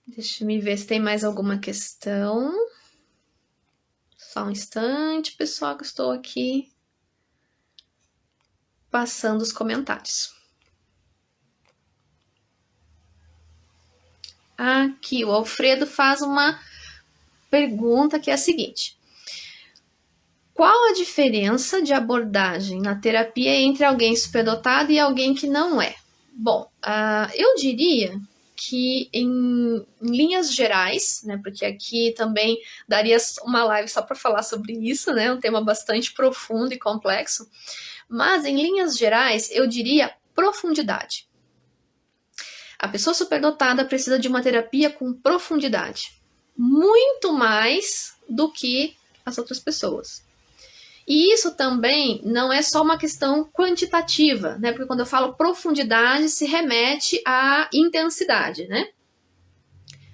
Deixa eu ver se tem mais alguma questão. Só um instante, pessoal, que eu estou aqui passando os comentários. Aqui, o Alfredo faz uma pergunta que é a seguinte. Qual a diferença de abordagem na terapia entre alguém superdotado e alguém que não é? Bom, eu diria que em linhas gerais, né, porque aqui também daria uma live só para falar sobre isso, né, um tema bastante profundo e complexo, mas em linhas gerais eu diria profundidade. A pessoa superdotada precisa de uma terapia com profundidade, muito mais do que as outras pessoas. E isso também não é só uma questão quantitativa, né? Porque quando eu falo profundidade, se remete à intensidade, né?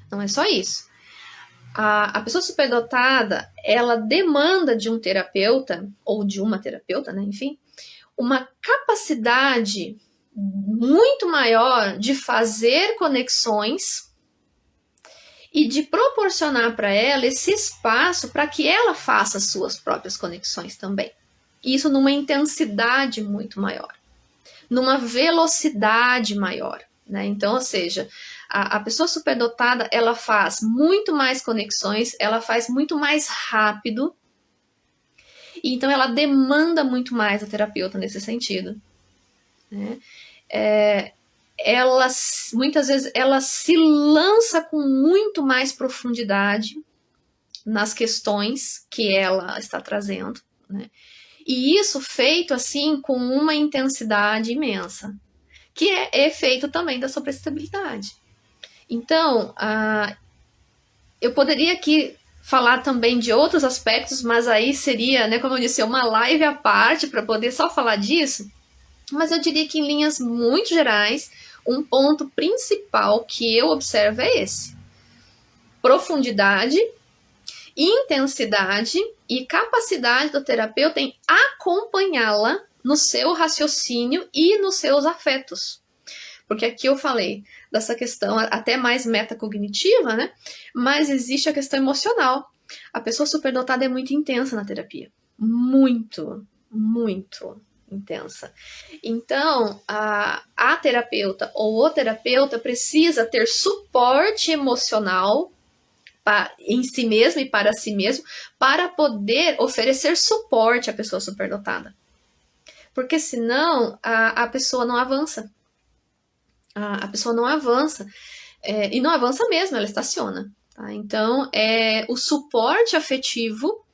Não é só isso. A pessoa superdotada, ela demanda de um terapeuta, ou de uma terapeuta, né, enfim, uma capacidade muito maior de fazer conexões e de proporcionar para ela esse espaço para que ela faça as suas próprias conexões também. Isso numa intensidade muito maior, numa velocidade maior, né? Então, ou seja, a pessoa superdotada, ela faz muito mais conexões, ela faz muito mais rápido, e então ela demanda muito mais a terapeuta nesse sentido, né? Ela, muitas vezes, ela se lança com muito mais profundidade nas questões que ela está trazendo, né? E isso feito assim com uma intensidade imensa, que é efeito também da supraestabilidade. Então, eu poderia aqui falar também de outros aspectos, mas aí seria, né, como eu disse, uma live à parte para poder só falar disso. Mas eu diria que em linhas muito gerais, um ponto principal que eu observo é esse: profundidade, intensidade e capacidade do terapeuta em acompanhá-la no seu raciocínio e nos seus afetos. Porque aqui eu falei dessa questão até mais metacognitiva, né? Mas existe a questão emocional. A pessoa superdotada é muito intensa na terapia. Muito, muito intensa. Então, a terapeuta ou o terapeuta precisa ter suporte emocional em si mesmo e para si mesmo, para poder oferecer suporte à pessoa superdotada. Porque senão a pessoa não avança. A pessoa não avança. E não avança mesmo, ela estaciona. Tá? Então, o suporte afetivo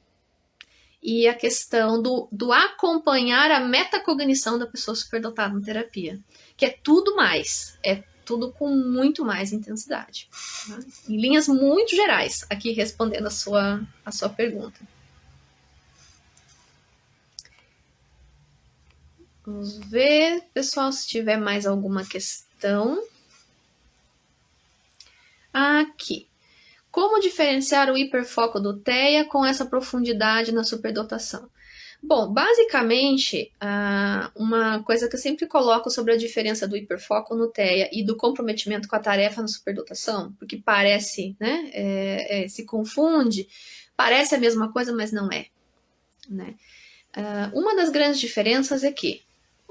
e a questão do acompanhar a metacognição da pessoa superdotada na terapia, que é tudo mais, tudo com muito mais intensidade. Tá? Em linhas muito gerais, aqui respondendo a sua pergunta. Vamos ver, pessoal, se tiver mais alguma questão. Aqui. Como diferenciar o hiperfoco do TEA com essa profundidade na superdotação? Bom, basicamente, uma coisa que eu sempre coloco sobre a diferença do hiperfoco no TEA e do comprometimento com a tarefa na superdotação, porque parece, né, se confunde, parece a mesma coisa, mas não é. Né? Uma das grandes diferenças é que,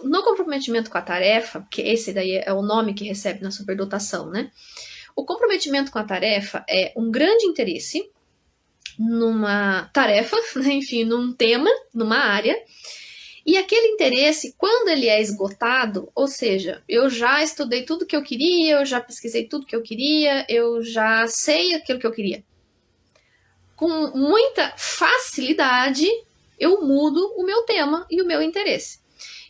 no comprometimento com a tarefa, que esse daí é o nome que recebe na superdotação, né? O comprometimento com a tarefa é um grande interesse numa tarefa, enfim, num tema, numa área, e aquele interesse, quando ele é esgotado, ou seja, eu já estudei tudo que eu queria, eu já pesquisei tudo que eu queria, eu já sei aquilo que eu queria. Com muita facilidade, eu mudo o meu tema e o meu interesse.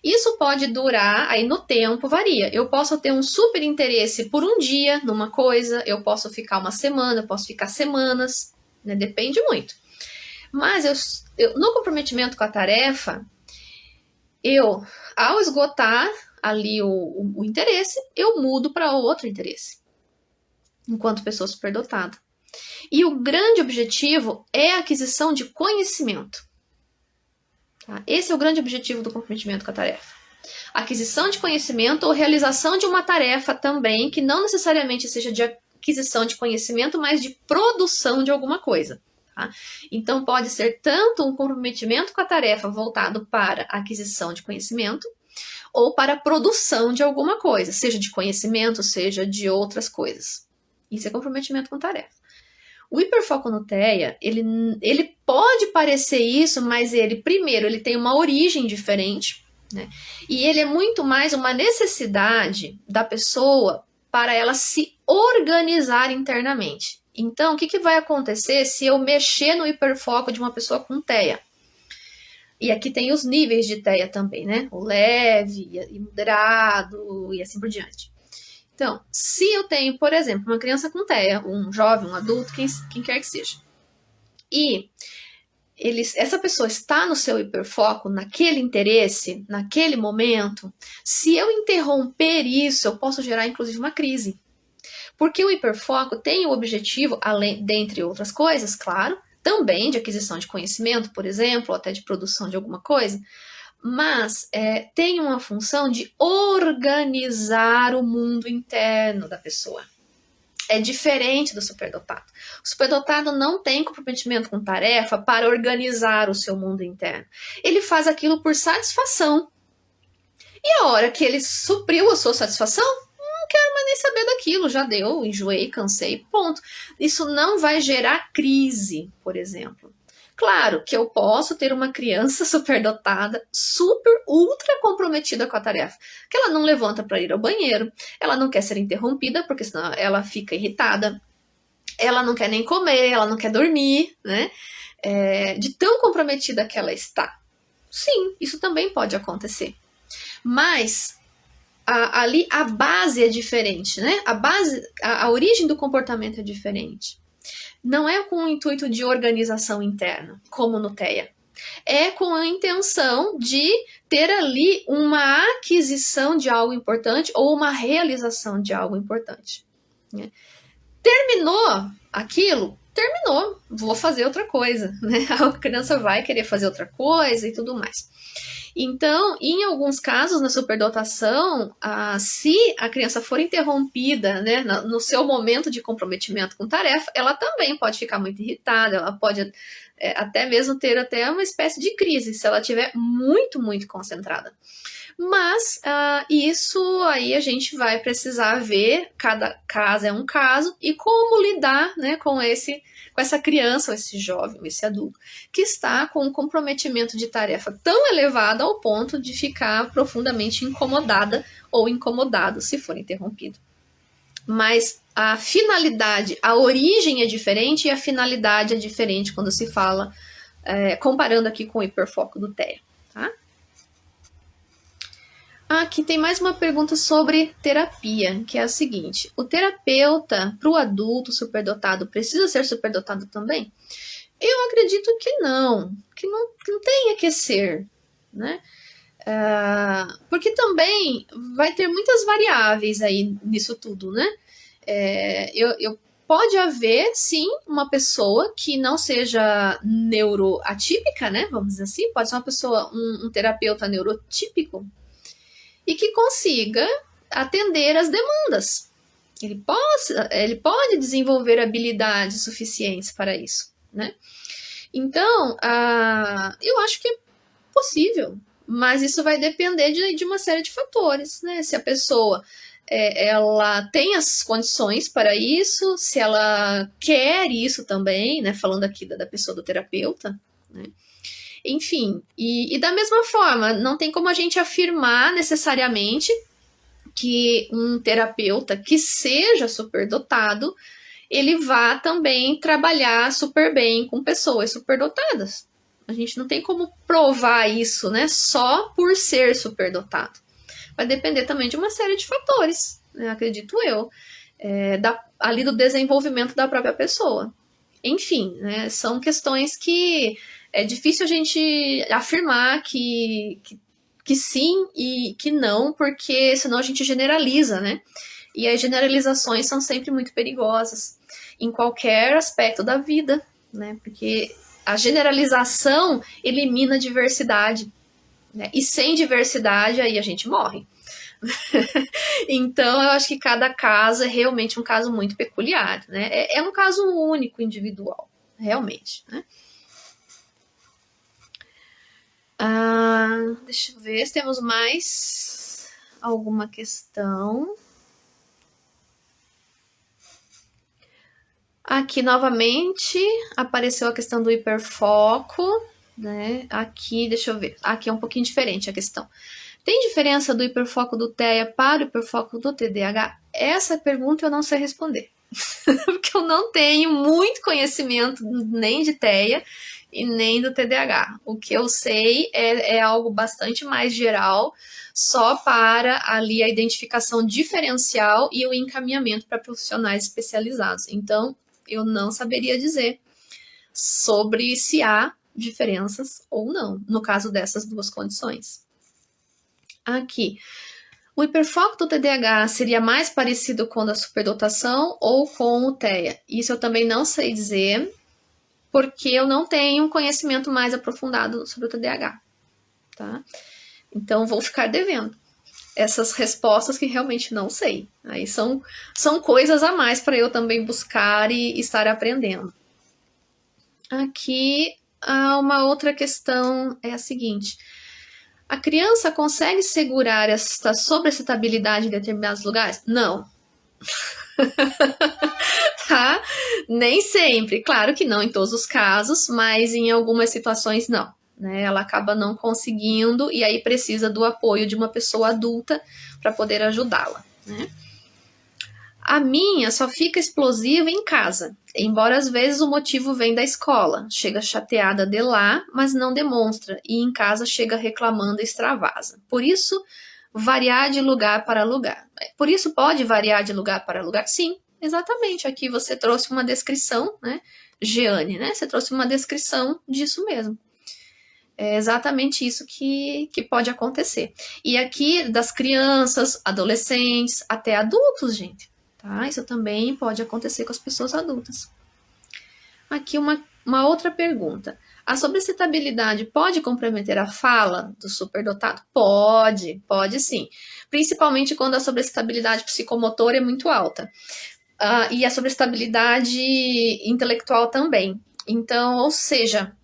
Isso pode durar, aí no tempo varia. Eu posso ter um super interesse por um dia numa coisa, eu posso ficar uma semana, eu posso ficar semanas, né? Depende muito. Mas no comprometimento com a tarefa, ao esgotar ali o interesse, eu mudo para outro interesse, enquanto pessoa superdotada. E o grande objetivo é a aquisição de conhecimento. Tá? Esse é o grande objetivo do comprometimento com a tarefa. Aquisição de conhecimento ou realização de uma tarefa também, que não necessariamente seja de aquisição de conhecimento, mas de produção de alguma coisa. Tá? Então, pode ser tanto um comprometimento com a tarefa voltado para a aquisição de conhecimento, ou para a produção de alguma coisa, seja de conhecimento, seja de outras coisas. Isso é comprometimento com tarefa. O hiperfoco no TEA, ele pode parecer isso, mas primeiro, ele tem uma origem diferente, né? E ele é muito mais uma necessidade da pessoa para ela se organizar internamente. Então, o que vai acontecer se eu mexer no hiperfoco de uma pessoa com TEA? E aqui tem os níveis de TEA também, né? O leve e moderado e assim por diante. Então, se eu tenho, por exemplo, uma criança com TEA, um jovem, um adulto, quem quer que seja, e essa pessoa está no seu hiperfoco, naquele interesse, naquele momento, se eu interromper isso, eu posso gerar inclusive uma crise. Porque o hiperfoco tem o objetivo, além, dentre outras coisas, claro, também de aquisição de conhecimento, por exemplo, ou até de produção de alguma coisa, mas tem uma função de organizar o mundo interno da pessoa. É diferente do superdotado. O superdotado não tem comprometimento com tarefa para organizar o seu mundo interno. Ele faz aquilo por satisfação. E a hora que ele supriu a sua satisfação, não quero mais nem saber daquilo, já deu, enjoei, cansei, ponto. Isso não vai gerar crise, por exemplo. Claro que eu posso ter uma criança superdotada, super, ultra comprometida com a tarefa, que ela não levanta para ir ao banheiro, ela não quer ser interrompida, porque senão ela fica irritada, ela não quer nem comer, ela não quer dormir, né? De tão comprometida que ela está. Sim, isso também pode acontecer. Mas ali a base é diferente, né? A origem do comportamento é diferente. Não é com o intuito de organização interna, como no TEA. É com a intenção de ter ali uma aquisição de algo importante ou uma realização de algo importante. Né? Terminou aquilo? Terminou, vou fazer outra coisa. Né? A criança vai querer fazer outra coisa e tudo mais. Então, em alguns casos, na superdotação, se a criança for interrompida, né, no seu momento de comprometimento com tarefa, ela também pode ficar muito irritada, ela pode até mesmo ter até uma espécie de crise, se ela estiver muito, muito concentrada. Mas isso aí a gente vai precisar ver, cada caso é um caso, e como lidar, né, com essa criança, ou esse jovem, ou esse adulto, que está com um comprometimento de tarefa tão elevado ao ponto de ficar profundamente incomodada ou incomodado se for interrompido. Mas a finalidade, a origem é diferente e a finalidade é diferente quando se fala, comparando aqui com o hiperfoco do TEA, tá? Aqui tem mais uma pergunta sobre terapia, que é a seguinte: o terapeuta para o adulto superdotado precisa ser superdotado também? Eu acredito que não tenha que ser, né? Porque também vai ter muitas variáveis aí nisso tudo, né? Pode haver, sim, uma pessoa que não seja neuroatípica, né? Vamos dizer assim, pode ser uma pessoa, um terapeuta neurotípico, e que consiga atender as demandas. Ele pode desenvolver habilidades suficientes para isso, né? Então, eu acho que é possível, mas isso vai depender de uma série de fatores, né? Se a pessoa ela tem as condições para isso, se ela quer isso também, né? Falando aqui da pessoa do terapeuta, né? Enfim, e da mesma forma, não tem como a gente afirmar necessariamente que um terapeuta que seja superdotado, ele vá também trabalhar super bem com pessoas superdotadas. A gente não tem como provar isso, né, só por ser superdotado. Vai depender também de uma série de fatores, né, acredito eu, ali do desenvolvimento da própria pessoa. Enfim, né, são questões que é difícil a gente afirmar que sim e que não, porque senão a gente generaliza, né? E as generalizações são sempre muito perigosas em qualquer aspecto da vida, né? Porque a generalização elimina a diversidade, né? E sem diversidade aí a gente morre. Então eu acho que cada caso é realmente um caso muito peculiar, né? É um caso único, individual, realmente, né? Deixa eu ver se temos mais alguma questão. Aqui novamente apareceu a questão do hiperfoco, né? Aqui, deixa eu ver. Aqui é um pouquinho diferente a questão. Tem diferença do hiperfoco do TEA para o hiperfoco do TDAH? Essa pergunta eu não sei responder. Porque eu não tenho muito conhecimento nem de TEA e nem do TDAH. O que eu sei é algo bastante mais geral, só para ali a identificação diferencial e o encaminhamento para profissionais especializados. Então, eu não saberia dizer sobre se há diferenças ou não, no caso dessas duas condições. Aqui, O hiperfoco do TDAH seria mais parecido com o da superdotação ou com o TEA? Isso eu também não sei dizer, porque eu não tenho um conhecimento mais aprofundado sobre o TDAH, tá? Então, vou ficar devendo essas respostas que realmente não sei. Aí são coisas a mais para eu também buscar e estar aprendendo. Aqui, uma outra questão é a seguinte: a criança consegue segurar essa sobreexcitabilidade em determinados lugares? Não. Tá? Nem sempre. Claro que não em todos os casos, mas em algumas situações não. Né? Ela acaba não conseguindo e aí precisa do apoio de uma pessoa adulta para poder ajudá-la. Né? A minha só fica explosiva em casa, embora às vezes o motivo vem da escola. Chega chateada de lá, mas não demonstra, e em casa chega reclamando e extravasa. Por isso, variar de lugar para lugar. Por isso, pode variar de lugar para lugar? Sim, exatamente. Aqui você trouxe uma descrição, né, Jeane, né? Você trouxe uma descrição disso mesmo. É exatamente isso que pode acontecer. E aqui, das crianças, adolescentes, até adultos, gente. Tá? Isso também pode acontecer com as pessoas adultas. Aqui uma outra pergunta. A sobreexcitabilidade pode comprometer a fala do superdotado? Pode sim. Principalmente quando a sobreexcitabilidade psicomotora é muito alta. E a sobreexcitabilidade intelectual também. Então, ou seja,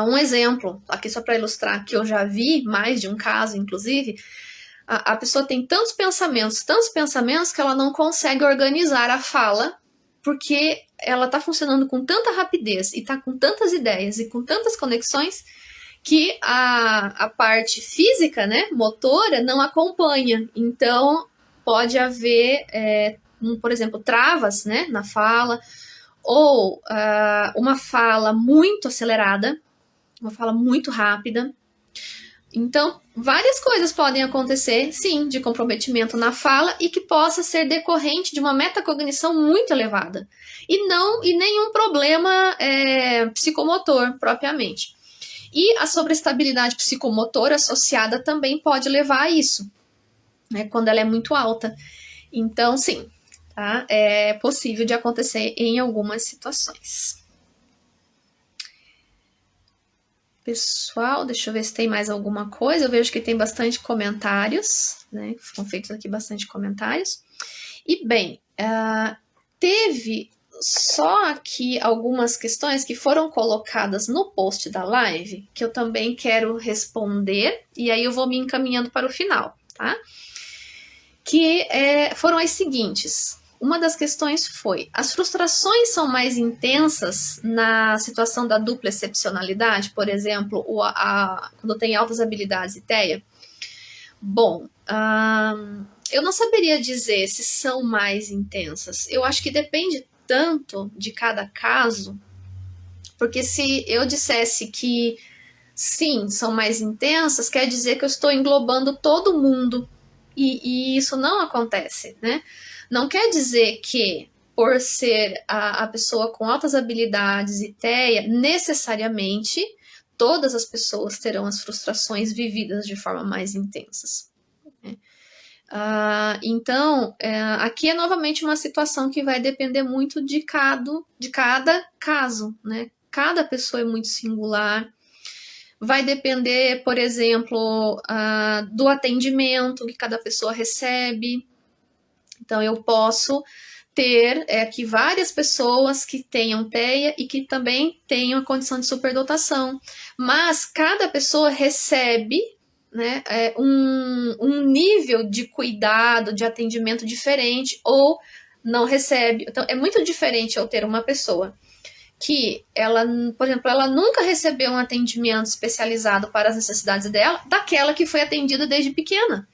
um exemplo, aqui só para ilustrar, que eu já vi mais de um caso, inclusive, a pessoa tem tantos pensamentos que ela não consegue organizar a fala, porque ela está funcionando com tanta rapidez e está com tantas ideias e com tantas conexões que a parte física, né, motora, não acompanha. Então, pode haver, por exemplo, travas, né, na fala, ou uma fala muito acelerada, uma fala muito rápida. Então, várias coisas podem acontecer, sim, de comprometimento na fala e que possa ser decorrente de uma metacognição muito elevada. E nenhum problema psicomotor, propriamente. E a sobreestabilidade psicomotora associada também pode levar a isso, né, quando ela é muito alta. Então, sim, tá? É possível de acontecer em algumas situações. Pessoal, deixa eu ver se tem mais alguma coisa. Eu vejo que tem bastante comentários, né? Foram feitos aqui bastante comentários. E bem, teve só aqui algumas questões que foram colocadas no post da live, que eu também quero responder, e aí eu vou me encaminhando para o final, tá? Que foram as seguintes. Uma das questões foi: as frustrações são mais intensas na situação da dupla excepcionalidade, por exemplo, quando tem altas habilidades e TEA? Bom, eu não saberia dizer se são mais intensas. Eu acho que depende tanto de cada caso, porque se eu dissesse que sim, são mais intensas, quer dizer que eu estou englobando todo mundo, e isso não acontece, né? Não quer dizer que, por ser a pessoa com altas habilidades e TEA, necessariamente todas as pessoas terão as frustrações vividas de forma mais intensas. Né? Então, aqui é novamente uma situação que vai depender muito de cada caso, né? Cada pessoa é muito singular. Vai depender, por exemplo, do atendimento que cada pessoa recebe. Então, eu posso ter aqui várias pessoas que tenham TEA e que também tenham a condição de superdotação. Mas cada pessoa recebe, né, um nível de cuidado, de atendimento diferente, ou não recebe. Então, é muito diferente eu ter uma pessoa que ela, por exemplo, ela nunca recebeu um atendimento especializado para as necessidades dela, daquela que foi atendida desde pequena.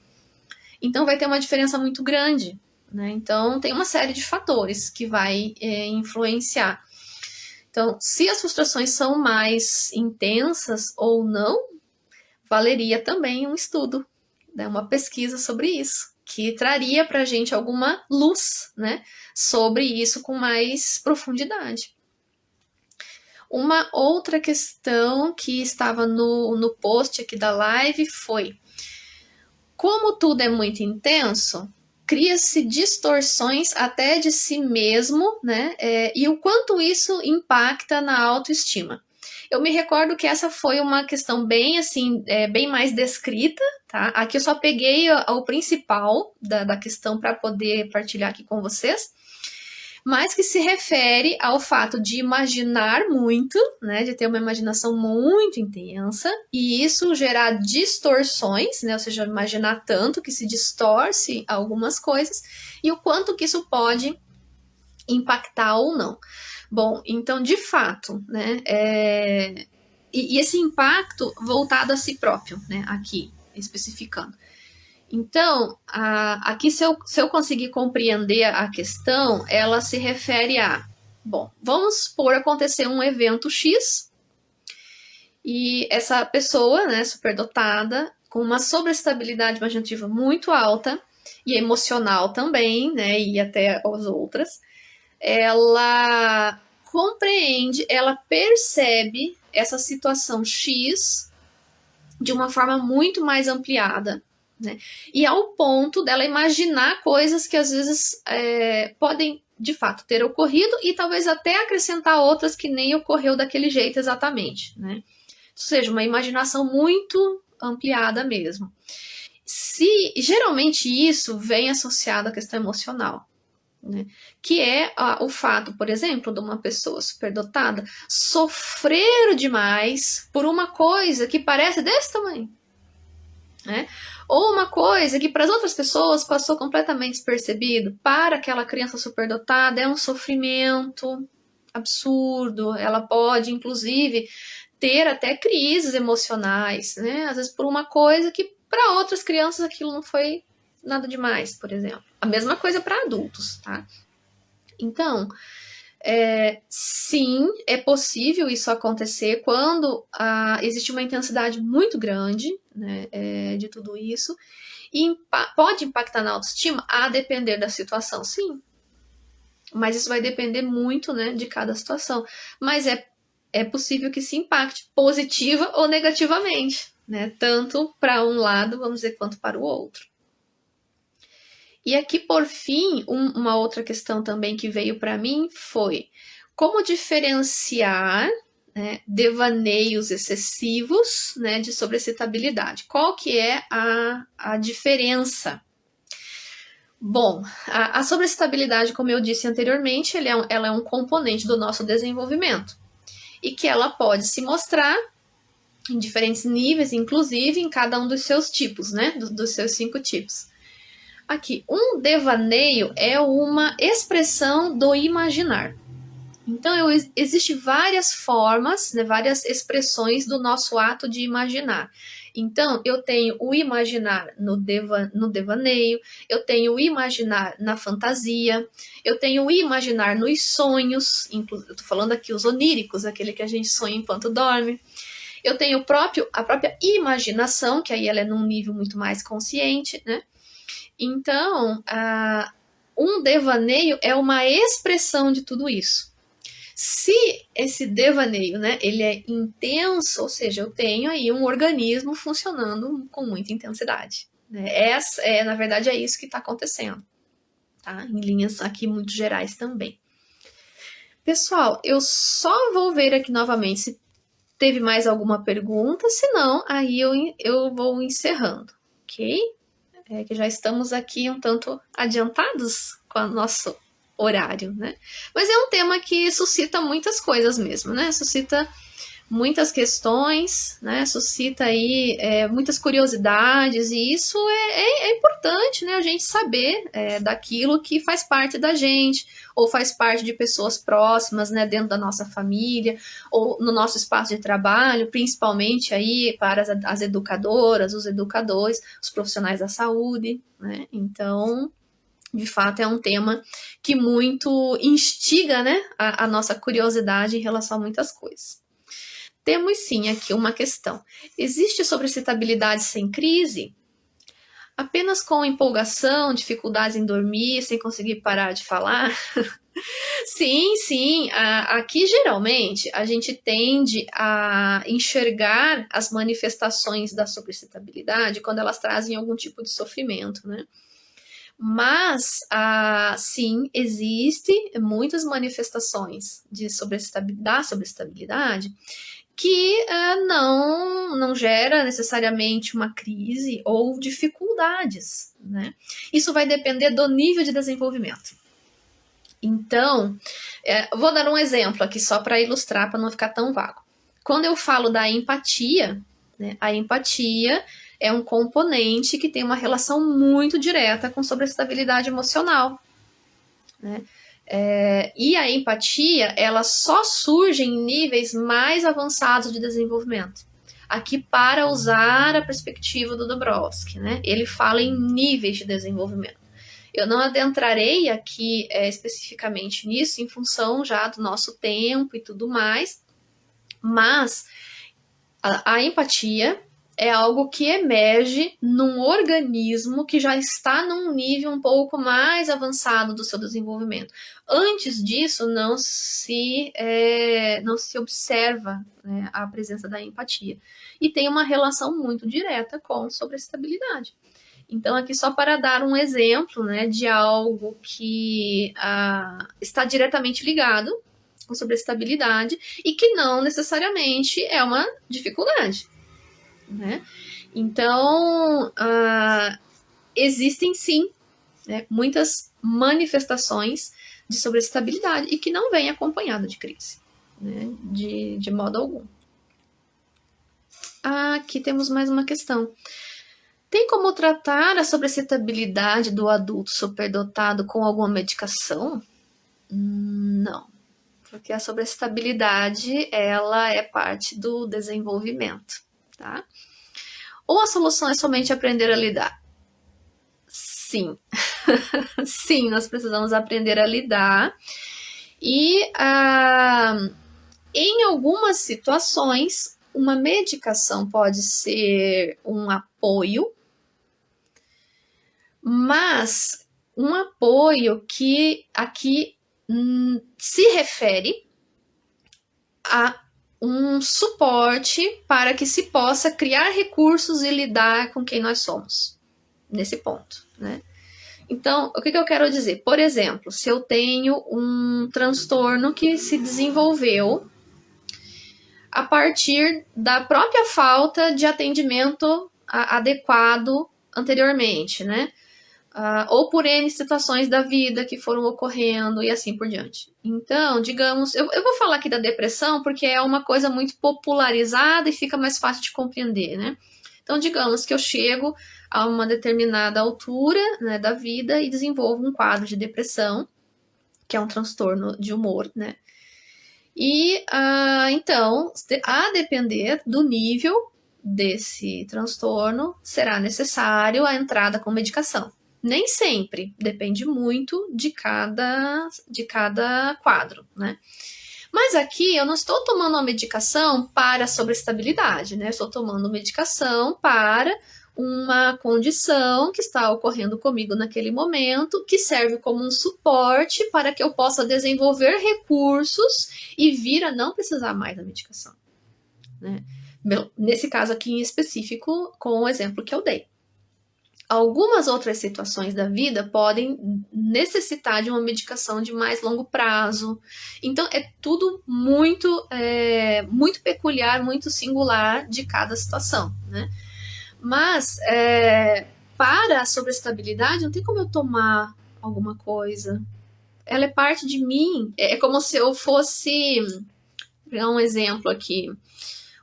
Então, vai ter uma diferença muito grande. Né? Então, tem uma série de fatores que vai influenciar. Então, se as frustrações são mais intensas ou não, valeria também um estudo, né? Uma pesquisa sobre isso, que traria para a gente alguma luz, né, sobre isso com mais profundidade. Uma outra questão que estava no post aqui da live foi: como tudo é muito intenso, cria-se distorções até de si mesmo, né? E o quanto isso impacta na autoestima. Eu me recordo que essa foi uma questão bem assim, bem mais descrita, tá? Aqui eu só peguei o principal da questão para poder partilhar aqui com vocês, mas que se refere ao fato de imaginar muito, né, de ter uma imaginação muito intensa, e isso gerar distorções, né, ou seja, imaginar tanto que se distorce algumas coisas, e o quanto que isso pode impactar ou não. Bom, então, de fato, né, e esse impacto voltado a si próprio, né, aqui, especificando. Então, aqui se eu conseguir compreender a questão, ela se refere a, bom, vamos supor acontecer um evento X e essa pessoa, né, superdotada, com uma sobreestabilidade imaginativa muito alta e emocional também, né, e até as outras, ela compreende, ela percebe essa situação X de uma forma muito mais ampliada, né? E ao ponto dela imaginar coisas que às vezes podem de fato ter ocorrido e talvez até acrescentar outras que nem ocorreu daquele jeito exatamente, né? Ou seja, uma imaginação muito ampliada mesmo. Geralmente isso vem associado à questão emocional, né? Que é o fato, por exemplo, de uma pessoa superdotada sofrer demais por uma coisa que parece desse tamanho, né? Ou uma coisa que para as outras pessoas passou completamente despercebido, para aquela criança superdotada é um sofrimento absurdo, ela pode inclusive ter até crises emocionais, né? Às vezes por uma coisa que para outras crianças aquilo não foi nada demais, por exemplo. A mesma coisa para adultos, tá? Então, sim, é possível isso acontecer quando existe uma intensidade muito grande, né, de tudo isso, e pode impactar na autoestima a depender da situação, sim. Mas isso vai depender muito, né, de cada situação. Mas é possível que se impacte positiva ou negativamente, né, tanto para um lado, vamos dizer, quanto para o outro. E aqui, por fim, uma outra questão também que veio para mim foi como diferenciar, né, devaneios excessivos, né, de sobreexcitabilidade. Qual que é a diferença? Bom, a sobreexcitabilidade, como eu disse anteriormente, ela é um componente do nosso desenvolvimento e que ela pode se mostrar em diferentes níveis, inclusive em cada um dos seus tipos, né, dos seus 5 tipos. Aqui, um devaneio é uma expressão do imaginar. Então, existem várias formas, né, várias expressões do nosso ato de imaginar. Então, eu tenho o imaginar no devaneio, eu tenho o imaginar na fantasia, eu tenho o imaginar nos sonhos, eu estou falando aqui os oníricos, aquele que a gente sonha enquanto dorme. Eu tenho a própria imaginação, que aí ela é num nível muito mais consciente, né? Então, um devaneio é uma expressão de tudo isso. Se esse devaneio, né, ele é intenso, ou seja, eu tenho aí um organismo funcionando com muita intensidade, né? Na verdade, é isso que está acontecendo, tá? Em linhas aqui muito gerais também. Pessoal, eu só vou ver aqui novamente se teve mais alguma pergunta, se não, aí eu vou encerrando, ok? Que já estamos aqui um tanto adiantados com o nosso horário, né? Mas é um tema que suscita muitas coisas mesmo, né? Suscita muitas questões, né? Suscita aí muitas curiosidades, e isso é importante, né? A gente saber daquilo que faz parte da gente, ou faz parte de pessoas próximas, né? Dentro da nossa família, ou no nosso espaço de trabalho, principalmente aí para as educadoras, os educadores, os profissionais da saúde, né? Então, de fato, é um tema que muito instiga, né? A nossa curiosidade em relação a muitas coisas. Temos sim aqui uma questão. Existe sobreexcitabilidade sem crise? Apenas com empolgação, dificuldades em dormir, sem conseguir parar de falar? Sim, sim. Aqui, geralmente, a gente tende a enxergar as manifestações da sobreexcitabilidade quando elas trazem algum tipo de sofrimento, né? Mas, sim, existe muitas manifestações da sobreestabilidade que não gera necessariamente uma crise ou dificuldades, né? Isso vai depender do nível de desenvolvimento. Então, vou dar um exemplo aqui só para ilustrar, para não ficar tão vago. Quando eu falo da empatia, né, a empatia é um componente que tem uma relação muito direta com sobreestabilidade emocional, né? E a empatia, ela só surge em níveis mais avançados de desenvolvimento. Aqui, para usar a perspectiva do Dabrowski, né? Ele fala em níveis de desenvolvimento. Eu não adentrarei aqui especificamente nisso, em função já do nosso tempo e tudo mais, mas a empatia é algo que emerge num organismo que já está num nível um pouco mais avançado do seu desenvolvimento. Antes disso, não se observa, né, a presença da empatia. E tem uma relação muito direta com sobreestabilidade. Então, aqui só para dar um exemplo, né, de algo que está diretamente ligado com sobreestabilidade e que não necessariamente é uma dificuldade, né? Então, existem sim, né, muitas manifestações de sobreestabilidade e que não vêm acompanhada de crise, né, de modo algum. Aqui temos mais uma questão. Tem como tratar a sobreexcitabilidade do adulto superdotado com alguma medicação? Não, porque a sobreexcitabilidade, ela é parte do desenvolvimento, tá? Ou a solução é somente aprender a lidar? Sim. Sim, nós precisamos aprender a lidar. E em algumas situações, uma medicação pode ser um apoio, mas um apoio que aqui se refere a um suporte para que se possa criar recursos e lidar com quem nós somos, nesse ponto, né? Então, o que eu quero dizer? Por exemplo, se eu tenho um transtorno que se desenvolveu a partir da própria falta de atendimento adequado anteriormente, né? Ou por N situações da vida que foram ocorrendo e assim por diante. Então, digamos, eu vou falar aqui da depressão porque é uma coisa muito popularizada e fica mais fácil de compreender, né? Então, digamos que eu chego a uma determinada altura, né, da vida e desenvolvo um quadro de depressão, que é um transtorno de humor, né? E, então, a depender do nível desse transtorno, será necessário a entrada com medicação. Nem sempre, depende muito de cada quadro, né? Mas aqui eu não estou tomando uma medicação para sobreestabilidade, né? Eu estou tomando medicação para uma condição que está ocorrendo comigo naquele momento, que serve como um suporte para que eu possa desenvolver recursos e vir a não precisar mais da medicação, né? Nesse caso aqui em específico, com o exemplo que eu dei. Algumas outras situações da vida podem necessitar de uma medicação de mais longo prazo. Então, é tudo muito peculiar, muito singular de cada situação, né? Mas, para a sobreestabilidade, não tem como eu tomar alguma coisa. Ela é parte de mim. É como se eu fosse... Vou dar um exemplo aqui.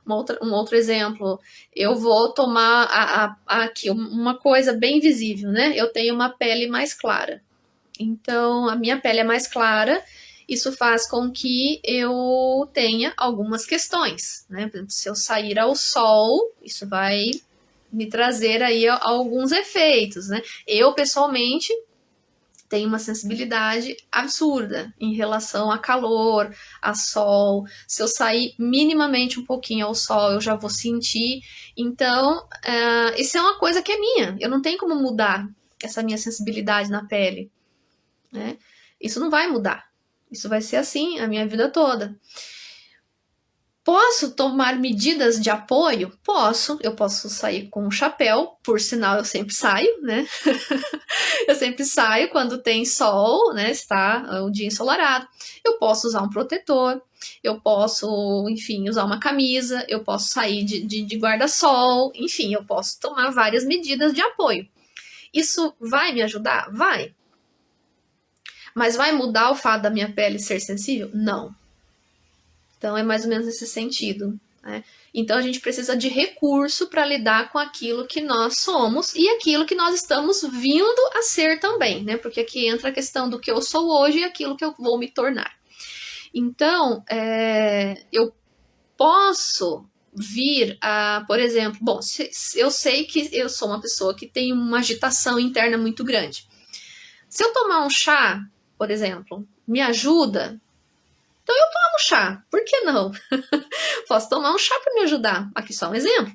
Um outro exemplo, eu vou tomar aqui uma coisa bem visível, né? Eu tenho uma pele mais clara. Então, a minha pele é mais clara, isso faz com que eu tenha algumas questões, né? Por exemplo, se eu sair ao sol, isso vai me trazer aí alguns efeitos, né? Eu, pessoalmente, tem uma sensibilidade absurda em relação a calor, a sol. Se eu sair minimamente um pouquinho ao sol, eu já vou sentir. Então, isso é uma coisa que é minha. Eu não tenho como mudar essa minha sensibilidade na pele, né? Isso não vai mudar. Isso vai ser assim a minha vida toda. Posso tomar medidas de apoio? Posso. Eu posso sair com um chapéu, por sinal eu sempre saio, né? Eu sempre saio quando tem sol, né? Está o dia ensolarado. Eu posso usar um protetor, eu posso, enfim, usar uma camisa, eu posso sair de guarda-sol, enfim, eu posso tomar várias medidas de apoio. Isso vai me ajudar? Vai. Mas vai mudar o fato da minha pele ser sensível? Não. Então é mais ou menos nesse sentido, né? Então a gente precisa de recurso para lidar com aquilo que nós somos e aquilo que nós estamos vindo a ser também, né? Porque aqui entra a questão do que eu sou hoje e aquilo que eu vou me tornar. Então, eu posso vir a, por exemplo, bom, eu sei que eu sou uma pessoa que tem uma agitação interna muito grande. Se eu tomar um chá, por exemplo, me ajuda? Então eu tomo chá, por que não? Posso tomar um chá para me ajudar. Aqui só um exemplo.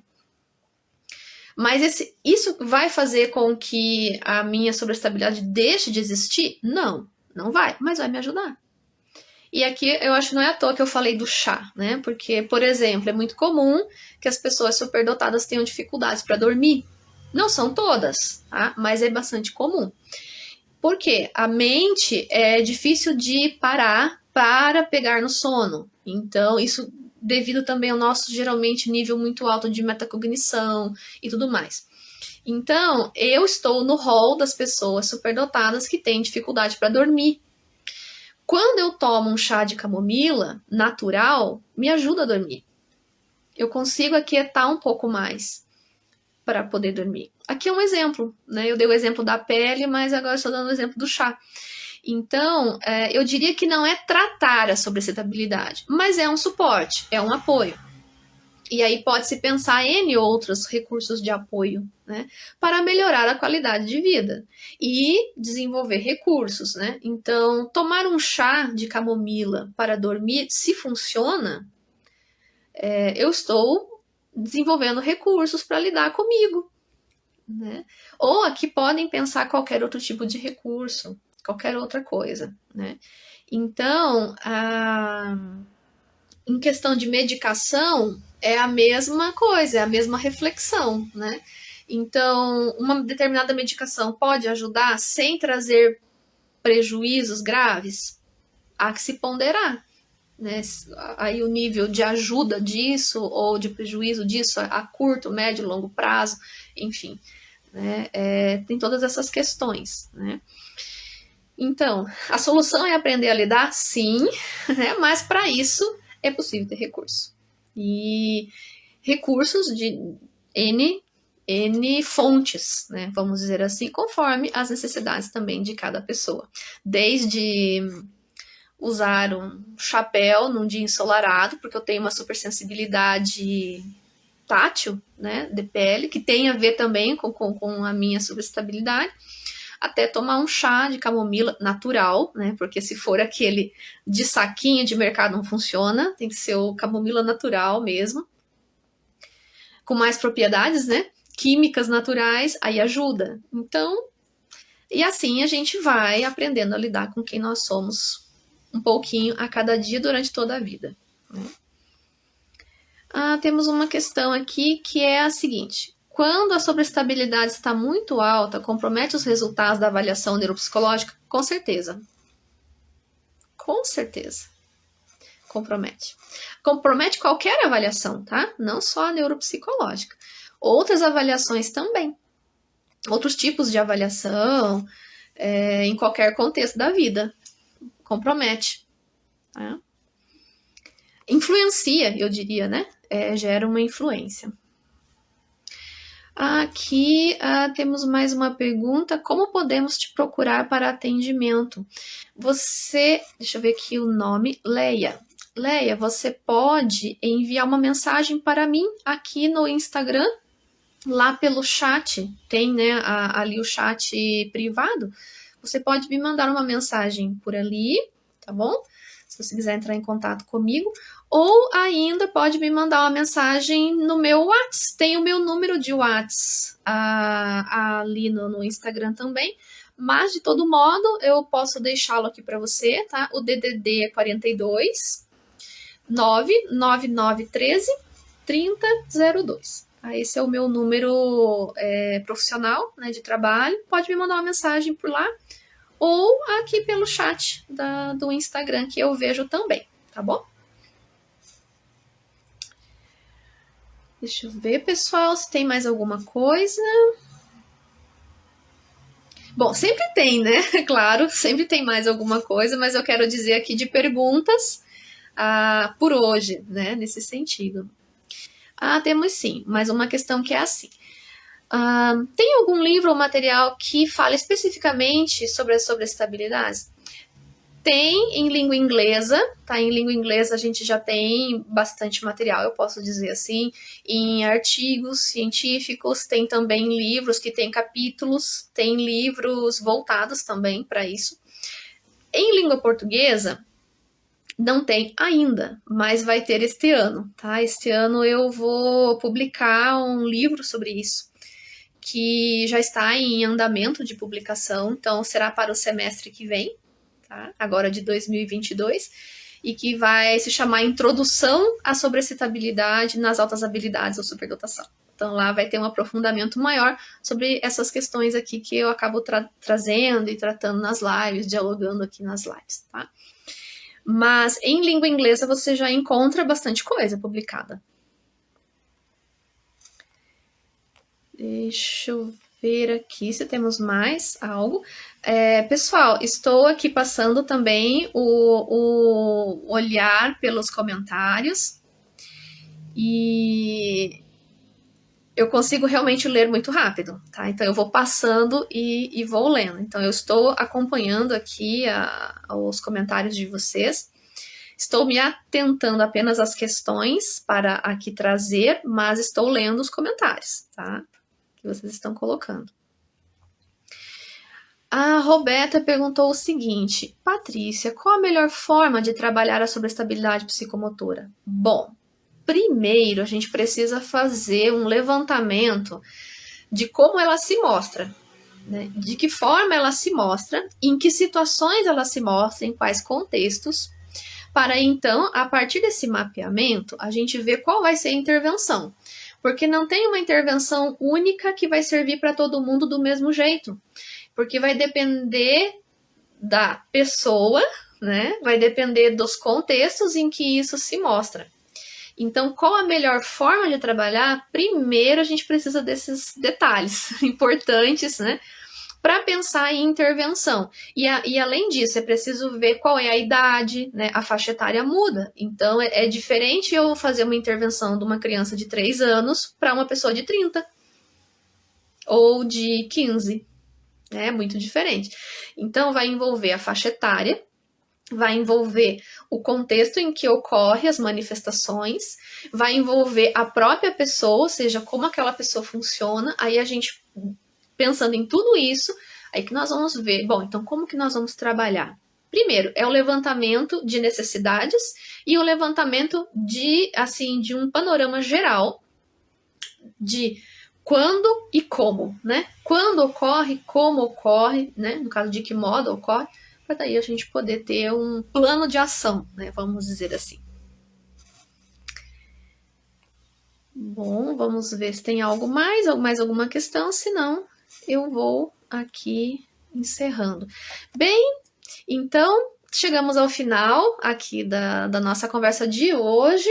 Mas isso vai fazer com que a minha sobreestabilidade deixe de existir? Não, não vai, mas vai me ajudar. E aqui eu acho que não é à toa que eu falei do chá, né? Porque, por exemplo, é muito comum que as pessoas superdotadas tenham dificuldades para dormir. Não são todas, tá? Mas é bastante comum. Por quê? A mente é difícil de parar para pegar no sono. Então, isso devido também ao nosso, geralmente, nível muito alto de metacognição e tudo mais. Então, eu estou no rol das pessoas superdotadas que têm dificuldade para dormir. Quando eu tomo um chá de camomila natural, me ajuda a dormir. Eu consigo aquietar um pouco mais para poder dormir. Aqui é um exemplo, né? Eu dei o exemplo da pele, mas agora estou dando o exemplo do chá. Então, eu diria que não é tratar a sobreexcitabilidade, mas é um suporte, é um apoio. E aí pode-se pensar em outros recursos de apoio, né, para melhorar a qualidade de vida e desenvolver recursos, né? Então, tomar um chá de camomila para dormir, se funciona, eu estou desenvolvendo recursos para lidar comigo, né? Ou aqui podem pensar qualquer outro tipo de recurso, qualquer outra coisa, né? Então, em questão de medicação, é a mesma coisa, é a mesma reflexão, né? Então, uma determinada medicação pode ajudar sem trazer prejuízos graves? Há que se ponderar, né? Aí o nível de ajuda disso ou de prejuízo disso a curto, médio, longo prazo, enfim, né? Tem todas essas questões, né? Então, a solução é aprender a lidar? Sim, né? Mas para isso é possível ter recurso. E recursos de N fontes, né? Vamos dizer assim, conforme as necessidades também de cada pessoa. Desde usar um chapéu num dia ensolarado, porque eu tenho uma supersensibilidade tátil, né, de pele, que tem a ver também com a minha sobreestabilidade, até tomar um chá de camomila natural, né? Porque se for aquele de saquinho de mercado não funciona, tem que ser o camomila natural mesmo, com mais propriedades, né? Químicas naturais, aí ajuda. Então, e assim a gente vai aprendendo a lidar com quem nós somos um pouquinho a cada dia durante toda a vida, né? Temos uma questão aqui que é a seguinte: quando a sobreestabilidade está muito alta, compromete os resultados da avaliação neuropsicológica? Com certeza. Com certeza. Compromete. Compromete qualquer avaliação, tá? Não só a neuropsicológica. Outras avaliações também. Outros tipos de avaliação, em qualquer contexto da vida. Compromete. Tá? Influencia, eu diria, né? Gera uma influência. Aqui temos mais uma pergunta: como podemos te procurar para atendimento? Deixa eu ver aqui o nome, Leia. Leia, você pode enviar uma mensagem para mim aqui no Instagram, lá pelo chat, tem, né, ali o chat privado. Você pode me mandar uma mensagem por ali, tá bom? Se você quiser entrar em contato comigo, ou ainda pode me mandar uma mensagem no meu WhatsApp. Tem o meu número de WhatsApp ali no Instagram também. Mas, de todo modo, eu posso deixá-lo aqui para você, tá? O DDD é 42 99913 3002. Esse é o meu número profissional, né, de trabalho. Pode me mandar uma mensagem por lá ou aqui pelo chat do Instagram, que eu vejo também, tá bom? Deixa eu ver, pessoal, se tem mais alguma coisa. Bom, sempre tem, né? Claro, sempre tem mais alguma coisa, mas eu quero dizer aqui de perguntas por hoje, né? Nesse sentido. Temos sim, mas uma questão que é assim. Tem algum livro ou material que fala especificamente sobre estabilidades? Tem em língua inglesa, tá? Em língua inglesa a gente já tem bastante material, eu posso dizer assim, em artigos científicos, tem também livros que tem capítulos, tem livros voltados também para isso. Em língua portuguesa, não tem ainda, mas vai ter este ano, tá? Este ano eu vou publicar um livro sobre isso, que já está em andamento de publicação, então será para o semestre que vem, tá? Agora de 2022, e que vai se chamar Introdução à Sobreexcitabilidade nas Altas Habilidades ou Superdotação. Então lá vai ter um aprofundamento maior sobre essas questões aqui que eu acabo trazendo e tratando nas lives, dialogando aqui nas lives, tá? Mas em língua inglesa você já encontra bastante coisa publicada. Deixa eu ver aqui se temos mais algo. Pessoal, estou aqui passando também o olhar pelos comentários e eu consigo realmente ler muito rápido, tá? Então eu vou passando e vou lendo. Então eu estou acompanhando aqui os comentários de vocês. Estou me atentando apenas às questões para aqui trazer, mas estou lendo os comentários, tá? Que vocês estão colocando. A Roberta perguntou o seguinte: Patrícia, qual a melhor forma de trabalhar a sobreestabilidade psicomotora? Bom, primeiro a gente precisa fazer um levantamento de como ela se mostra, né? De que forma ela se mostra, em que situações ela se mostra, em quais contextos, para então, a partir desse mapeamento, a gente ver qual vai ser a intervenção. Porque não tem uma intervenção única que vai servir para todo mundo do mesmo jeito. Porque vai depender da pessoa, né? Vai depender dos contextos em que isso se mostra. Então, qual a melhor forma de trabalhar? Primeiro, a gente precisa desses detalhes importantes, né? Para pensar em intervenção. E além disso, é preciso ver qual é a idade, né? A faixa etária muda. Então, é diferente eu fazer uma intervenção de uma criança de 3 anos para uma pessoa de 30 ou de 15. É muito diferente. Então, vai envolver a faixa etária, vai envolver o contexto em que ocorrem as manifestações, vai envolver a própria pessoa, ou seja, como aquela pessoa funciona. Aí a gente, pensando em tudo isso, aí que nós vamos ver, bom, então como que nós vamos trabalhar? Primeiro, é o levantamento de necessidades e o levantamento de um panorama geral de quando e como, né? Quando ocorre, como ocorre, né? No caso de que modo ocorre, para daí a gente poder ter um plano de ação, né? Vamos dizer assim. Bom, vamos ver se tem algo mais alguma questão, senão eu vou aqui encerrando. Bem, então chegamos ao final aqui da nossa conversa de hoje.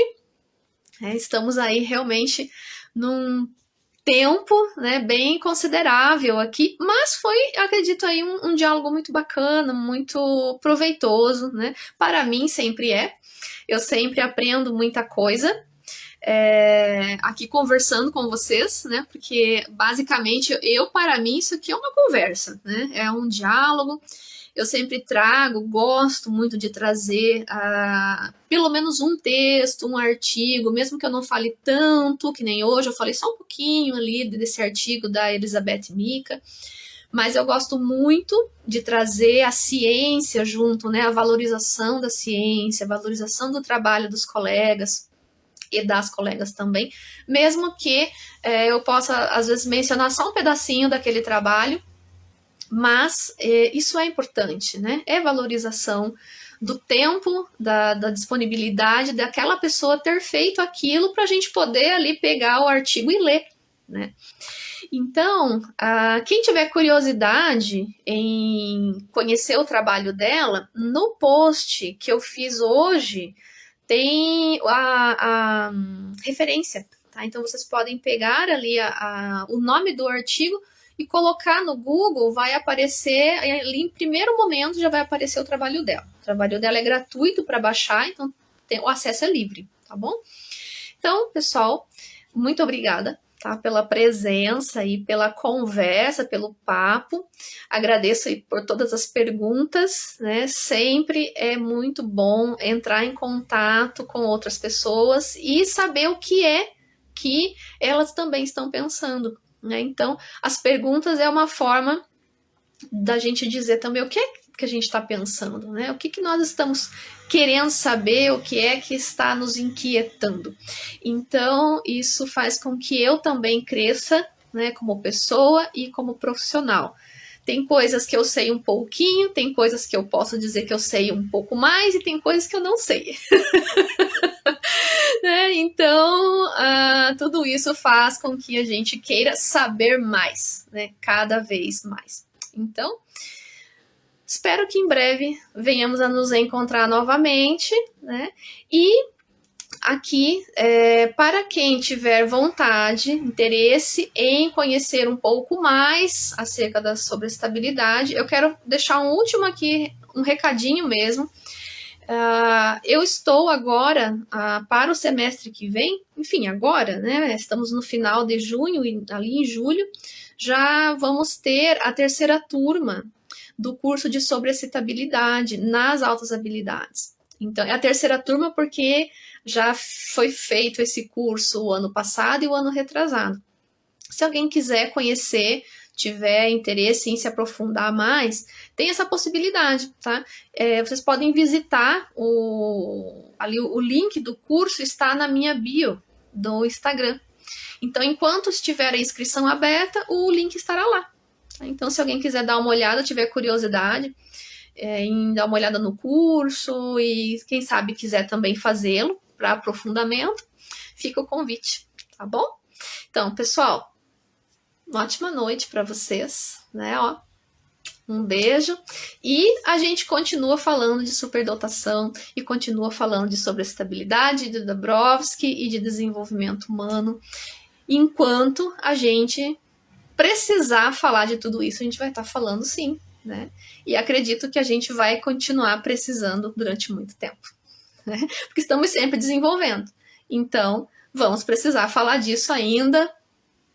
Estamos aí realmente num tempo, né, bem considerável aqui, mas foi, acredito aí, um diálogo muito bacana, muito proveitoso, né? Para mim sempre é. Eu sempre aprendo muita coisa aqui conversando com vocês, né? Porque basicamente para mim isso aqui é uma conversa, né? É um diálogo. Eu sempre gosto muito de trazer pelo menos um texto, um artigo, mesmo que eu não fale tanto, que nem hoje, eu falei só um pouquinho ali desse artigo da Elizabeth Mika, mas eu gosto muito de trazer a ciência junto, né? A valorização da ciência, a valorização do trabalho dos colegas e das colegas também, mesmo que eu possa, às vezes, mencionar só um pedacinho daquele trabalho, Mas isso é importante, né? É valorização do tempo, da disponibilidade daquela pessoa ter feito aquilo para a gente poder ali pegar o artigo e ler, né? Então, quem tiver curiosidade em conhecer o trabalho dela, no post que eu fiz hoje tem a referência, tá? Então vocês podem pegar ali o nome do artigo e colocar no Google, vai aparecer, ali em primeiro momento já vai aparecer o trabalho dela. O trabalho dela é gratuito para baixar, então o acesso é livre, tá bom? Então, pessoal, muito obrigada, tá, pela presença e pela conversa, pelo papo. Agradeço aí por todas as perguntas, né? Sempre é muito bom entrar em contato com outras pessoas e saber o que é que elas também estão pensando, né? Então, as perguntas é uma forma da gente dizer também o que é que a gente está pensando, né? O que, que nós estamos querendo saber, o que é que está nos inquietando. Então, isso faz com que eu também cresça, né, como pessoa e como profissional. Tem coisas que eu sei um pouquinho, tem coisas que eu posso dizer que eu sei um pouco mais, e tem coisas que eu não sei. Né? Então, tudo isso faz com que a gente queira saber mais, né? Cada vez mais. Então, espero que em breve venhamos a nos encontrar novamente, né? E aqui, para quem tiver vontade, interesse em conhecer um pouco mais acerca sobre estabilidade, eu quero deixar um último aqui, um recadinho mesmo. Eu estou agora, para o semestre que vem, enfim, agora, né? Estamos no final de junho e ali em julho, já vamos ter a terceira turma do curso de sobreexcitabilidade nas altas habilidades. Então, é a terceira turma porque já foi feito esse curso o ano passado e o ano retrasado. Se alguém quiser conhecer, tiver interesse em se aprofundar mais, tem essa possibilidade, tá? Vocês podem visitar ali o link do curso está na minha bio do Instagram. Então, enquanto estiver a inscrição aberta, o link estará lá. Então, se alguém quiser dar uma olhada, tiver curiosidade em dar uma olhada no curso e, quem sabe, quiser também fazê-lo para aprofundamento, fica o convite, tá bom? Então, pessoal, uma ótima noite para vocês, né? Ó, um beijo. E a gente continua falando de superdotação e continua falando de sobreestabilidade, de Dabrowski e de desenvolvimento humano. Enquanto a gente precisar falar de tudo isso, a gente vai estar falando sim, né? E acredito que a gente vai continuar precisando durante muito tempo, né? Porque estamos sempre desenvolvendo. Então, vamos precisar falar disso ainda,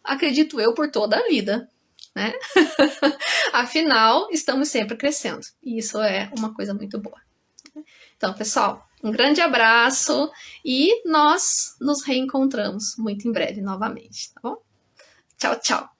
acredito eu, por toda a vida, né? Afinal, estamos sempre crescendo. E isso é uma coisa muito boa. Então, pessoal, um grande abraço e nós nos reencontramos muito em breve novamente, tá bom? Tchau, tchau!